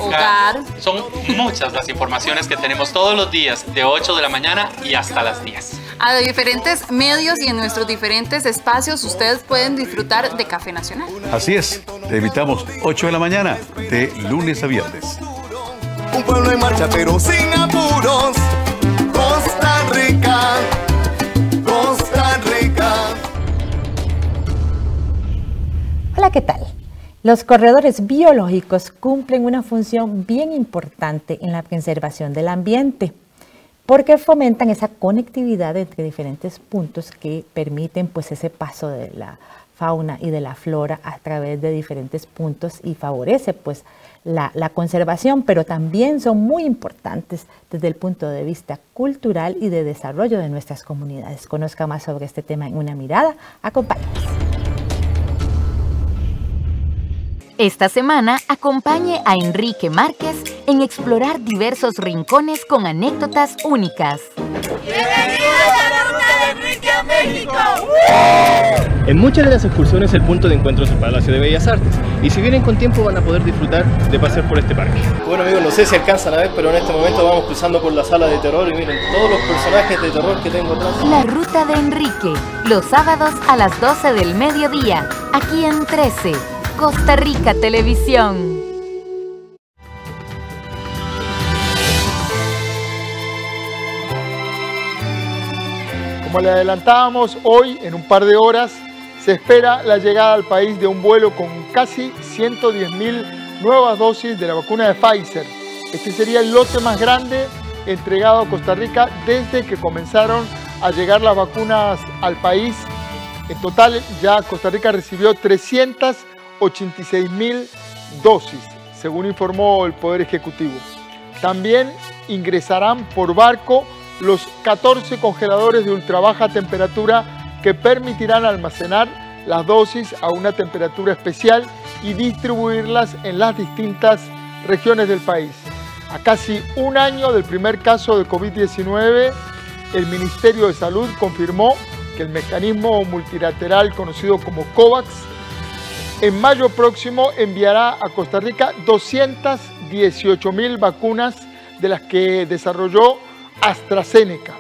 hogar. Son muchas las informaciones que tenemos todos los días de 8 de la mañana y hasta las 10. A diferentes medios y en nuestros diferentes espacios ustedes pueden disfrutar de Café Nacional. Así es, te invitamos 8 de la mañana de lunes a viernes. Un pueblo en marcha pero sin apuros. Costa Rica, Costa Rica. Hola, ¿qué tal? Los corredores biológicos cumplen una función bien importante en la conservación del ambiente, porque fomentan esa conectividad entre diferentes puntos que permiten pues ese paso de la fauna y de la flora a través de diferentes puntos y favorece pues la conservación, pero también son muy importantes desde el punto de vista cultural y de desarrollo de nuestras comunidades. Conozca más sobre este tema en Una Mirada. Acompáñanos. Esta semana acompañe a Enrique Márquez en explorar diversos rincones con anécdotas únicas. ¡Bienvenidos a la Ruta de Enrique a México! En muchas de las excursiones el punto de encuentro es el Palacio de Bellas Artes, y si vienen con tiempo van a poder disfrutar de pasear por este parque. Bueno amigos, no sé si alcanzan a ver, pero en este momento vamos cruzando por la sala de terror y miren todos los personajes de terror que tengo atrás. La Ruta de Enrique, los sábados a las 12 del mediodía, aquí en 13, Costa Rica Televisión. Como le adelantábamos, hoy en un par de horas se espera la llegada al país de un vuelo con casi 110.000 nuevas dosis de la vacuna de Pfizer. Este sería el lote más grande entregado a Costa Rica desde que comenzaron a llegar las vacunas al país. En total ya Costa Rica recibió 386.000 dosis, según informó el Poder Ejecutivo. También ingresarán por barco los 14 congeladores de ultra baja temperatura que permitirán almacenar las dosis a una temperatura especial y distribuirlas en las distintas regiones del país. A casi un año del primer caso de COVID-19, el Ministerio de Salud confirmó que el mecanismo multilateral conocido como COVAX en mayo próximo enviará a Costa Rica 218.000 vacunas, de las que desarrolló AstraZeneca.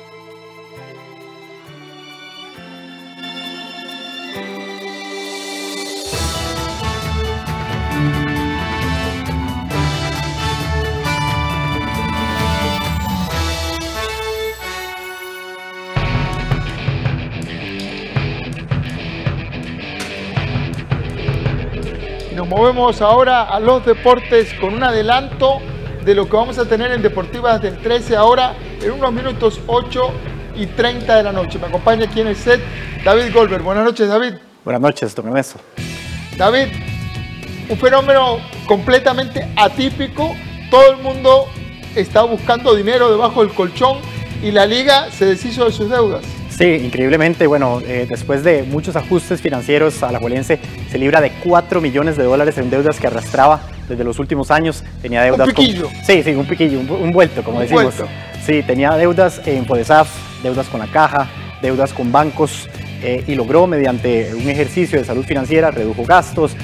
Nos movemos ahora a los deportes con un adelanto de lo que vamos a tener en Deportivas del 13 ahora en unos minutos 8:30 de la noche. Me acompaña aquí en el set David Goldberg. Buenas noches, David. Buenas noches, don Ernesto. David, un fenómeno completamente atípico. Todo el mundo está buscando dinero debajo del colchón y la liga se deshizo de sus deudas. Sí, increíblemente, bueno, después de muchos ajustes financieros, Alajuelense se libra de 4 millones de dólares en deudas que arrastraba desde los últimos años. Tenía deudas un piquillo. Sí, un piquillo, un vuelto, como decimos. Vuelto. Sí, tenía deudas en Fodesaf, deudas con la caja, deudas con bancos, y logró mediante un ejercicio de salud financiera, redujo gastos,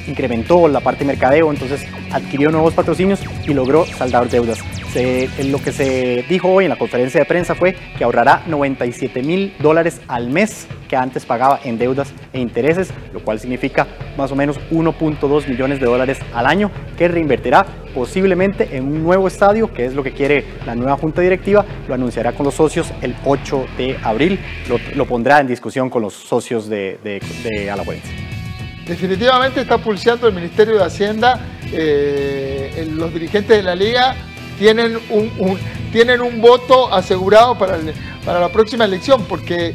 incrementó la parte de mercadeo, entonces adquirió nuevos patrocinios y logró saldar deudas. Lo que se dijo hoy en la conferencia de prensa fue que ahorrará $97.000 al mes que antes pagaba en deudas e intereses, lo cual significa más o menos 1.2 millones de dólares al año que reinvertirá posiblemente en un nuevo estadio, que es lo que quiere la nueva junta directiva. Lo anunciará con los socios el 8 de abril, lo pondrá en discusión con los socios de Alajuelense. Definitivamente está pulseando el Ministerio de Hacienda. Los dirigentes de la liga tienen un voto asegurado para la próxima elección, porque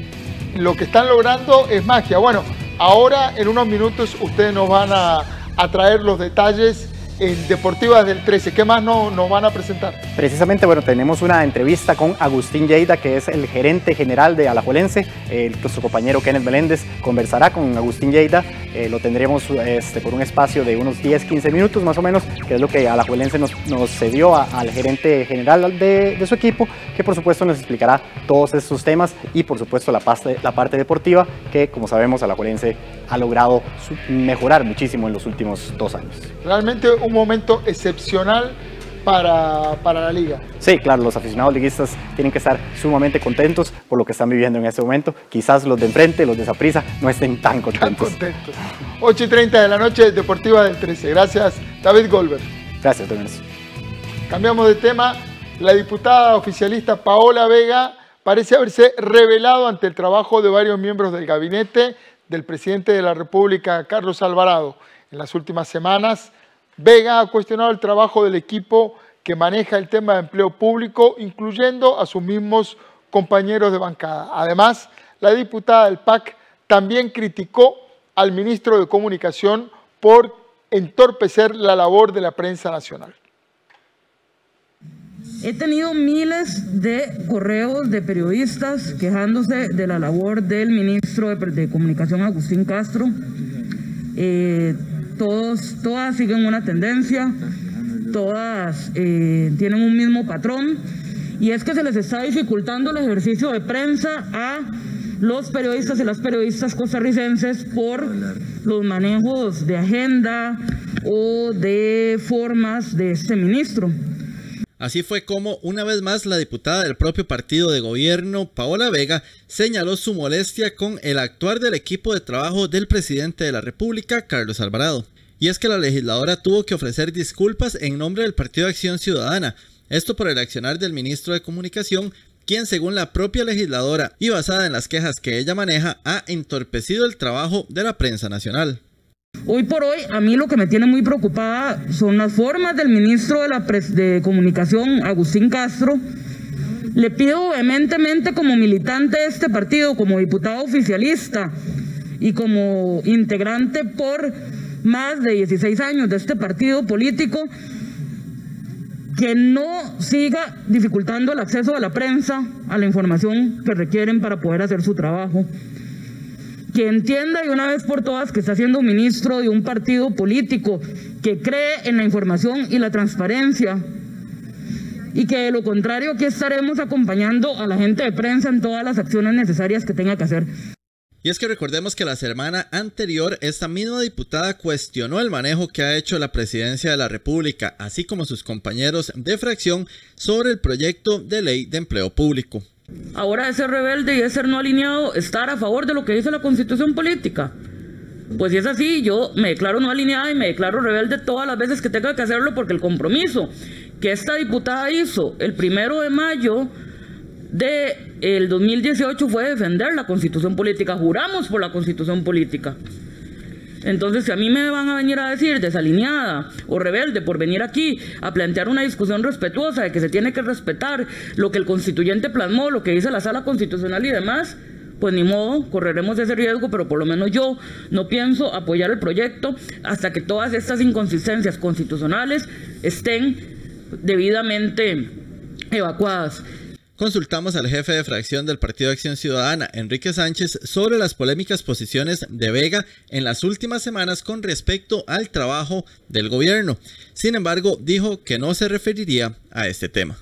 lo que están logrando es magia. Bueno, ahora en unos minutos ustedes nos van a traer los detalles en Deportivas del 13. ¿Qué más nos van a presentar? Precisamente, bueno, tenemos una entrevista con Agustín Lleida, que es el gerente general de Alajuelense. Nuestro compañero Kenneth Meléndez conversará con Agustín Lleida. Lo tendremos por un espacio de unos 10-15 minutos más o menos, que es lo que Alajuelense nos cedió al gerente general de su equipo, que por supuesto nos explicará todos estos temas y por supuesto la parte deportiva, que como sabemos Alajuelense ha logrado mejorar muchísimo en los últimos 2 años. Realmente un momento excepcional para la liga. Sí, claro, los aficionados liguistas tienen que estar sumamente contentos por lo que están viviendo en este momento. Quizás los de enfrente, los de Saprissa, no estén tan contentos. 8:30 de la noche, Deportiva del 13. Gracias, David Goldberg. Gracias, don Ernesto. Cambiamos de tema. La diputada oficialista Paola Vega parece haberse revelado ante el trabajo de varios miembros del gabinete del presidente de la República, Carlos Alvarado. En las últimas semanas, Vega ha cuestionado el trabajo del equipo que maneja el tema de empleo público, incluyendo a sus mismos compañeros de bancada. Además, la diputada del PAC también criticó al ministro de Comunicación por entorpecer la labor de la prensa nacional. He tenido miles de correos de periodistas quejándose de la labor del ministro de Comunicación, Agustín Castro. Todas siguen una tendencia, todas tienen un mismo patrón, y es que se les está dificultando el ejercicio de prensa a los periodistas y las periodistas costarricenses por los manejos de agenda o de formas de este ministro. Así fue como, una vez más, la diputada del propio partido de gobierno, Paola Vega, señaló su molestia con el actuar del equipo de trabajo del presidente de la República, Carlos Alvarado. Y es que la legisladora tuvo que ofrecer disculpas en nombre del Partido de Acción Ciudadana, esto por el accionar del ministro de Comunicación, quien, según la propia legisladora y basada en las quejas que ella maneja, ha entorpecido el trabajo de la prensa nacional. Hoy por hoy, a mí lo que me tiene muy preocupada son las formas del ministro de Comunicación, Agustín Castro. Le pido vehementemente, como militante de este partido, como diputado oficialista y como integrante por más de 16 años de este partido político, que no siga dificultando el acceso de la prensa a la información que requieren para poder hacer su trabajo. Que entienda de una vez por todas que está siendo ministro de un partido político que cree en la información y la transparencia, y que de lo contrario aquí estaremos acompañando a la gente de prensa en todas las acciones necesarias que tenga que hacer. Y es que recordemos que la semana anterior esta misma diputada cuestionó el manejo que ha hecho la Presidencia de la República, así como sus compañeros de fracción, sobre el proyecto de ley de empleo público. Ahora es ser rebelde y es ser no alineado, estar a favor de lo que dice la Constitución política. Pues si es así, yo me declaro no alineada y me declaro rebelde todas las veces que tenga que hacerlo, porque el compromiso que esta diputada hizo el 1 de mayo del 2018 fue defender la Constitución política. Juramos por la Constitución política. Entonces, si a mí me van a venir a decir desalineada o rebelde por venir aquí a plantear una discusión respetuosa de que se tiene que respetar lo que el constituyente plasmó, lo que dice la Sala Constitucional y demás, pues ni modo, correremos ese riesgo, pero por lo menos yo no pienso apoyar el proyecto hasta que todas estas inconsistencias constitucionales estén debidamente evacuadas. Consultamos al jefe de fracción del Partido de Acción Ciudadana, Enrique Sánchez, sobre las polémicas posiciones de Vega en las últimas semanas con respecto al trabajo del gobierno. Sin embargo, dijo que no se referiría a este tema.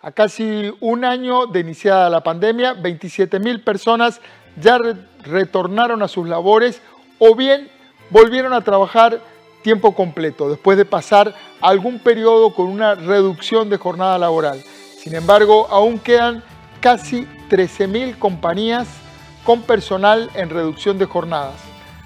A casi un año de iniciada la pandemia, 27,000 personas ya retornaron a sus labores o bien volvieron a trabajar tiempo completo, después de pasar algún periodo con una reducción de jornada laboral. Sin embargo, aún quedan casi 13,000 compañías con personal en reducción de jornadas.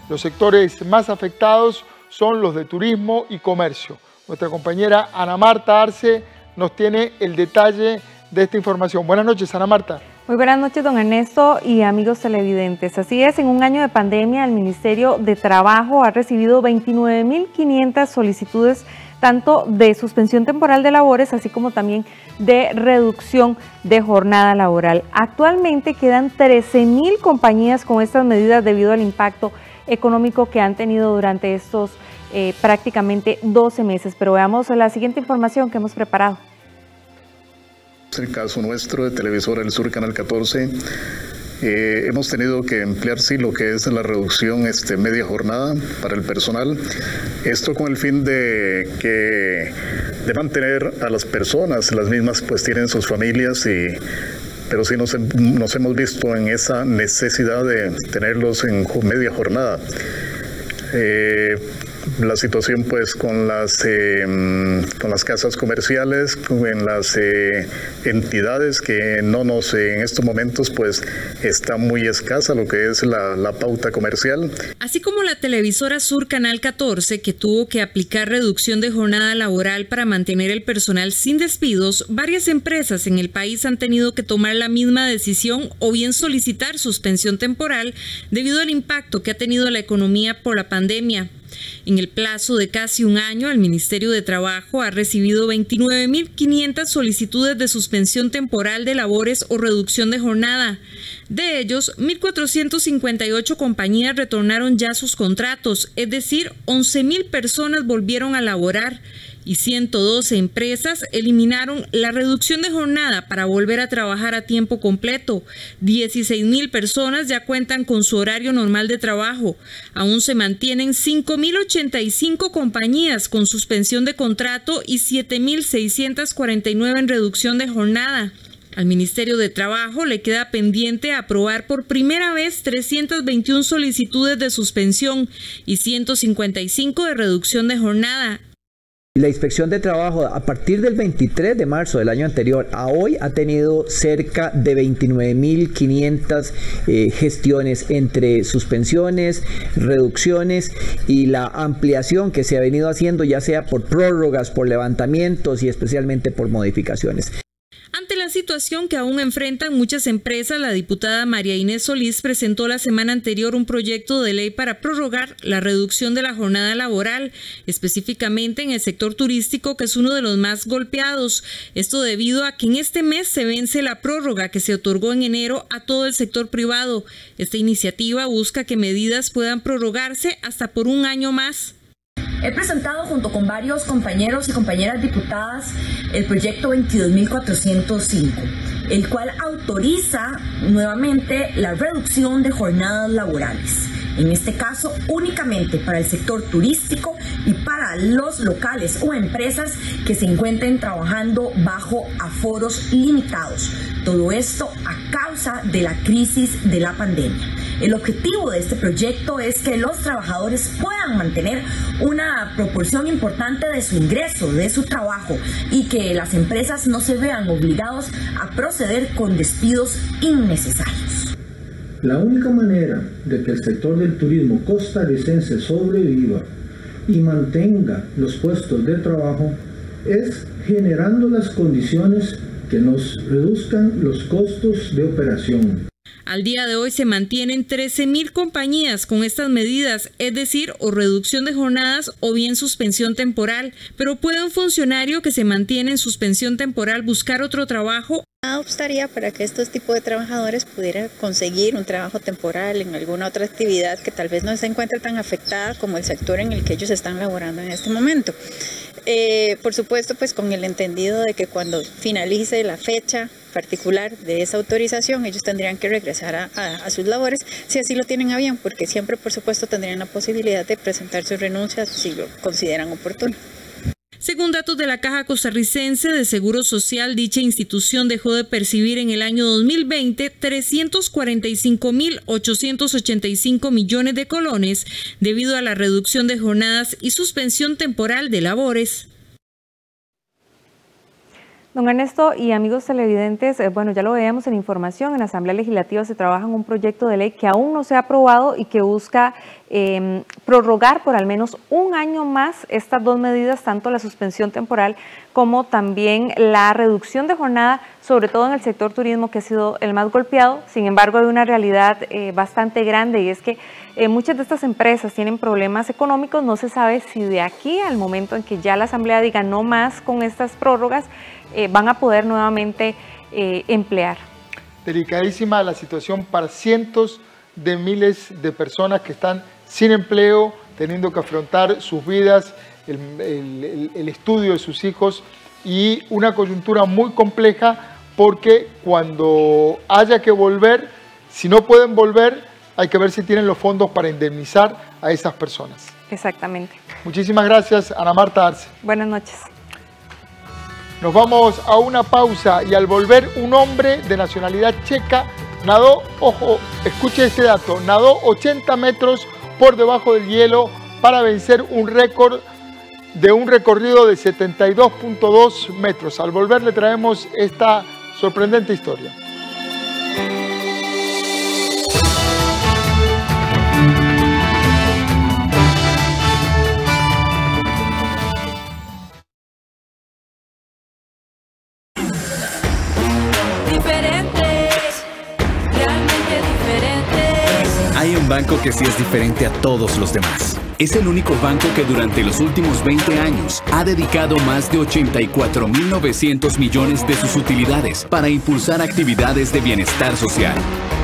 Los sectores más afectados son los de turismo y comercio. Nuestra compañera Ana Marta Arce nos tiene el detalle de esta información. Buenas noches, Ana Marta. Muy buenas noches, don Ernesto y amigos televidentes. Así es, en un año de pandemia, el Ministerio de Trabajo ha recibido 29,500 solicitudes, tanto de suspensión temporal de labores, así como también de reducción de jornada laboral. Actualmente quedan 13,000 compañías con estas medidas debido al impacto económico que han tenido durante estos prácticamente 12 meses. Pero veamos la siguiente información que hemos preparado. El caso nuestro de Televisora del Sur, Canal 14, hemos tenido que emplear sí lo que es la reducción media jornada para el personal. Esto con el fin de mantener a las personas, las mismas pues tienen sus familias, pero sí nos hemos visto en esa necesidad de tenerlos en media jornada. la situación pues con las casas comerciales, con las entidades que en estos momentos pues está muy escasa lo que es la pauta comercial. Así como la televisora Sur Canal 14, que tuvo que aplicar reducción de jornada laboral para mantener el personal sin despidos, varias empresas en el país han tenido que tomar la misma decisión o bien solicitar suspensión temporal debido al impacto que ha tenido la economía por la pandemia. En el plazo de casi un año, el Ministerio de Trabajo ha recibido 29.500 solicitudes de suspensión temporal de labores o reducción de jornada. De ellos, 1.458 compañías retornaron ya sus contratos, es decir, 11.000 personas volvieron a laborar y 112 empresas eliminaron la reducción de jornada para volver a trabajar a tiempo completo. 16.000 personas ya cuentan con su horario normal de trabajo. Aún se mantienen 5.085 compañías con suspensión de contrato y 7.649 en reducción de jornada. Al Ministerio de Trabajo le queda pendiente aprobar por primera vez 321 solicitudes de suspensión y 155 de reducción de jornada. La Inspección de Trabajo a partir del 23 de marzo del año anterior a hoy ha tenido cerca de 29.500 gestiones entre suspensiones, reducciones y la ampliación que se ha venido haciendo, ya sea por prórrogas, por levantamientos y especialmente por modificaciones. Ante la situación que aún enfrentan muchas empresas, la diputada María Inés Solís presentó la semana anterior un proyecto de ley para prorrogar la reducción de la jornada laboral, específicamente en el sector turístico, que es uno de los más golpeados. Esto debido a que en este mes se vence la prórroga que se otorgó en enero a todo el sector privado. Esta iniciativa busca que medidas puedan prorrogarse hasta por un año más. He presentado junto con varios compañeros y compañeras diputadas el proyecto 22.405, el cual autoriza nuevamente la reducción de jornadas laborales. En este caso, únicamente para el sector turístico y para los locales o empresas que se encuentren trabajando bajo aforos limitados. Todo esto a causa de la crisis de la pandemia. El objetivo de este proyecto es que los trabajadores puedan mantener una proporción importante de su ingreso, de su trabajo, y que las empresas no se vean obligados a proceder con despidos innecesarios. La única manera de que el sector del turismo costarricense sobreviva y mantenga los puestos de trabajo es generando las condiciones que nos reduzcan los costos de operación. Al día de hoy se mantienen 13.000 compañías con estas medidas, es decir, o reducción de jornadas o bien suspensión temporal, pero ¿puede un funcionario que se mantiene en suspensión temporal buscar otro trabajo? Nada obstaría para que estos tipos de trabajadores pudieran conseguir un trabajo temporal en alguna otra actividad que tal vez no se encuentre tan afectada como el sector en el que ellos están laborando en este momento. Por supuesto, pues con el entendido de que cuando finalice la fecha particular de esa autorización, ellos tendrían que regresar a sus labores, si así lo tienen a bien, porque siempre, por supuesto, tendrían la posibilidad de presentar sus renuncias si lo consideran oportuno. Según datos de la Caja Costarricense de Seguro Social, dicha institución dejó de percibir en el año 2020 345.885 millones de colones debido a la reducción de jornadas y suspensión temporal de labores. Don Ernesto y amigos televidentes, bueno, ya lo veíamos en información, en la Asamblea Legislativa se trabaja en un proyecto de ley que aún no se ha aprobado y que busca prorrogar por al menos un año más estas dos medidas, tanto la suspensión temporal como también la reducción de jornada, sobre todo en el sector turismo, que ha sido el más golpeado. Sin embargo, hay una realidad bastante grande, y es que muchas de estas empresas tienen problemas económicos. No se sabe si de aquí al momento en que ya la Asamblea diga no más con estas prórrogas, van a poder nuevamente emplear. Delicadísima la situación para cientos de miles de personas que están sin empleo, teniendo que afrontar sus vidas, el estudio de sus hijos, y una coyuntura muy compleja, porque cuando haya que volver, si no pueden volver, hay que ver si tienen los fondos para indemnizar a esas personas. Exactamente. Muchísimas gracias, Ana Marta Arce. Buenas noches. Nos vamos a una pausa y al volver, un hombre de nacionalidad checa nadó, ojo, escuche este dato, nadó 80 metros por debajo del hielo para vencer un récord de un recorrido de 72.2 metros. Al volver le traemos esta sorprendente historia. Hay un banco que sí es diferente a todos los demás. Es el único banco que durante los últimos 20 años ha dedicado más de 84.900 millones de sus utilidades para impulsar actividades de bienestar social,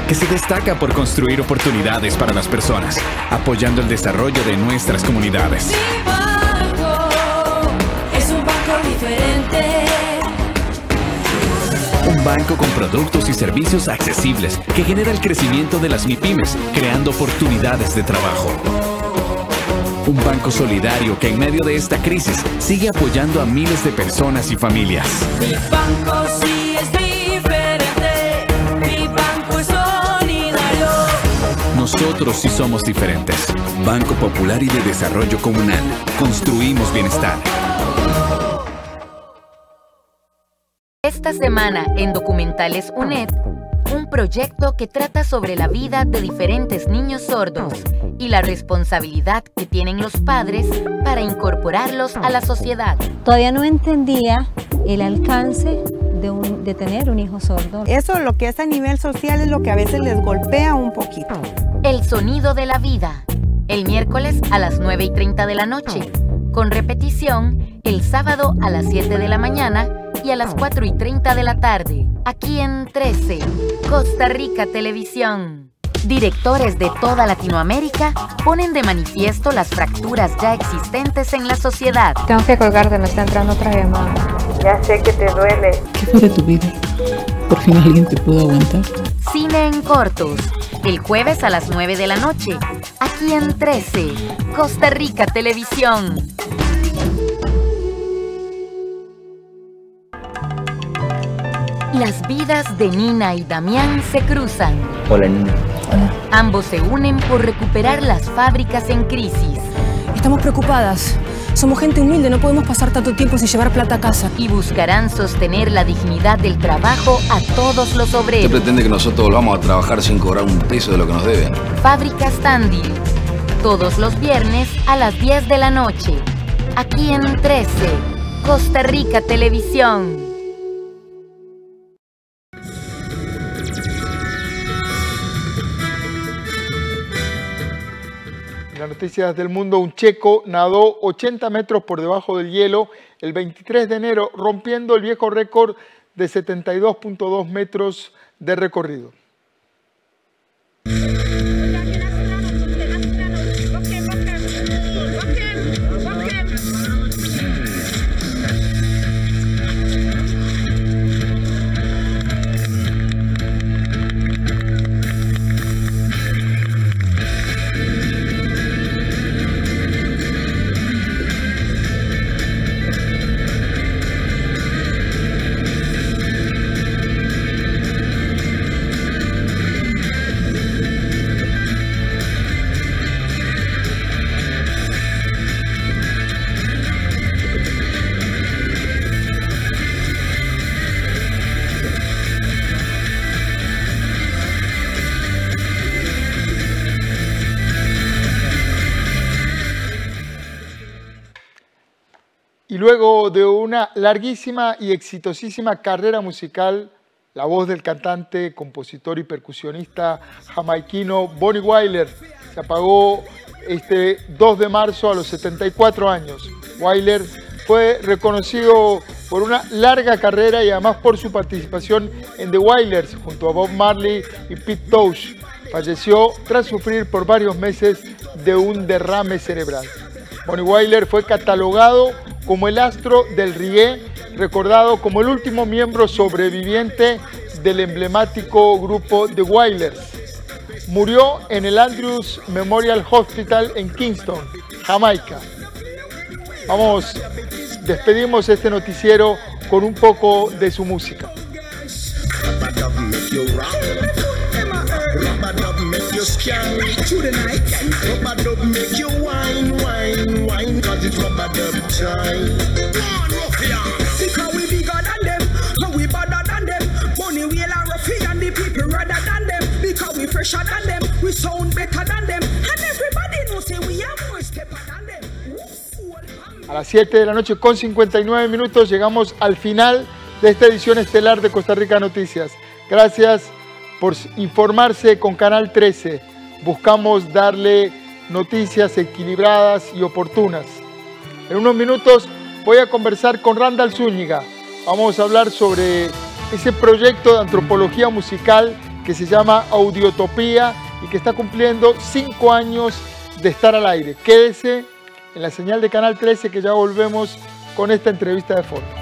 que se destaca por construir oportunidades para las personas, apoyando el desarrollo de nuestras comunidades. Mi banco es un banco diferente. Un banco con productos y servicios accesibles que genera el crecimiento de las MIPYMES, creando oportunidades de trabajo. Un banco solidario que en medio de esta crisis sigue apoyando a miles de personas y familias. Mi banco sí es diferente. Mi banco es solidario. Nosotros sí somos diferentes. Banco Popular y de Desarrollo Comunal. Construimos bienestar. Esta semana en Documentales UNED, un proyecto que trata sobre la vida de diferentes niños sordos y la responsabilidad que tienen los padres para incorporarlos a la sociedad. Todavía no entendía el alcance de tener un hijo sordo. Eso, lo que es a nivel social, es lo que a veces les golpea un poquito. El sonido de la vida, el miércoles a las 9:30 de la noche, con repetición el sábado a las 7 de la mañana y a las 4:30 de la tarde, aquí en 13, Costa Rica Televisión. Directores de toda Latinoamérica ponen de manifiesto las fracturas ya existentes en la sociedad. Tengo que colgarte, me está entrando otra llamada. Ya sé que te duele. ¿Qué fue de tu vida? ¿Por fin alguien te pudo aguantar? Cine en cortos, el jueves a las 9 de la noche, aquí en 13, Costa Rica Televisión. Las vidas de Nina y Damián se cruzan. Hola, Nina. Hola. Ambos se unen por recuperar las fábricas en crisis. Estamos preocupadas. Somos gente humilde, no podemos pasar tanto tiempo sin llevar plata a casa. Y buscarán sostener la dignidad del trabajo a todos los obreros. ¿Usted pretende que nosotros volvamos a trabajar sin cobrar un peso de lo que nos deben? Fábricas Tandil, todos los viernes a las 10 de la noche. Aquí en 13, Costa Rica Televisión. En las noticias del mundo, un checo nadó 80 metros por debajo del hielo el 23 de enero, rompiendo el viejo récord de 72.2 metros de recorrido. Y luego de una larguísima y exitosísima carrera musical, la voz del cantante, compositor y percusionista jamaiquino Bonnie Wyler se apagó este 2 de marzo a los 74 años. Wyler fue reconocido por una larga carrera y además por su participación en The Wailers junto a Bob Marley y Pete Tosh. Falleció tras sufrir por varios meses de un derrame cerebral. Bonnie Wyler fue catalogado como el astro del reggae, recordado como el último miembro sobreviviente del emblemático grupo The Wailers. Murió en el Andrews Memorial Hospital en Kingston, Jamaica. Despedimos este noticiero con un poco de su música. Rubber dub make you scan through the night. Rubber dub make you wine, wine. of them time. Because we bigger than them, and we better than them. Money wheel and roughy and the people rather than them. Because we fresher than them, we sound better than them. And everybody knows say we are more stepper than them. A las 7 de la noche con 59 minutos llegamos al final de esta edición estelar de Costa Rica Noticias. Gracias por informarse con Canal 13. Buscamos darle noticias equilibradas y oportunas. En unos minutos voy a conversar con Randall Zúñiga. Vamos a hablar sobre ese proyecto de antropología musical que se llama Audiotopía y que está cumpliendo 5 años de estar al aire. Quédese en la señal de Canal 13 que ya volvemos con esta entrevista de fondo.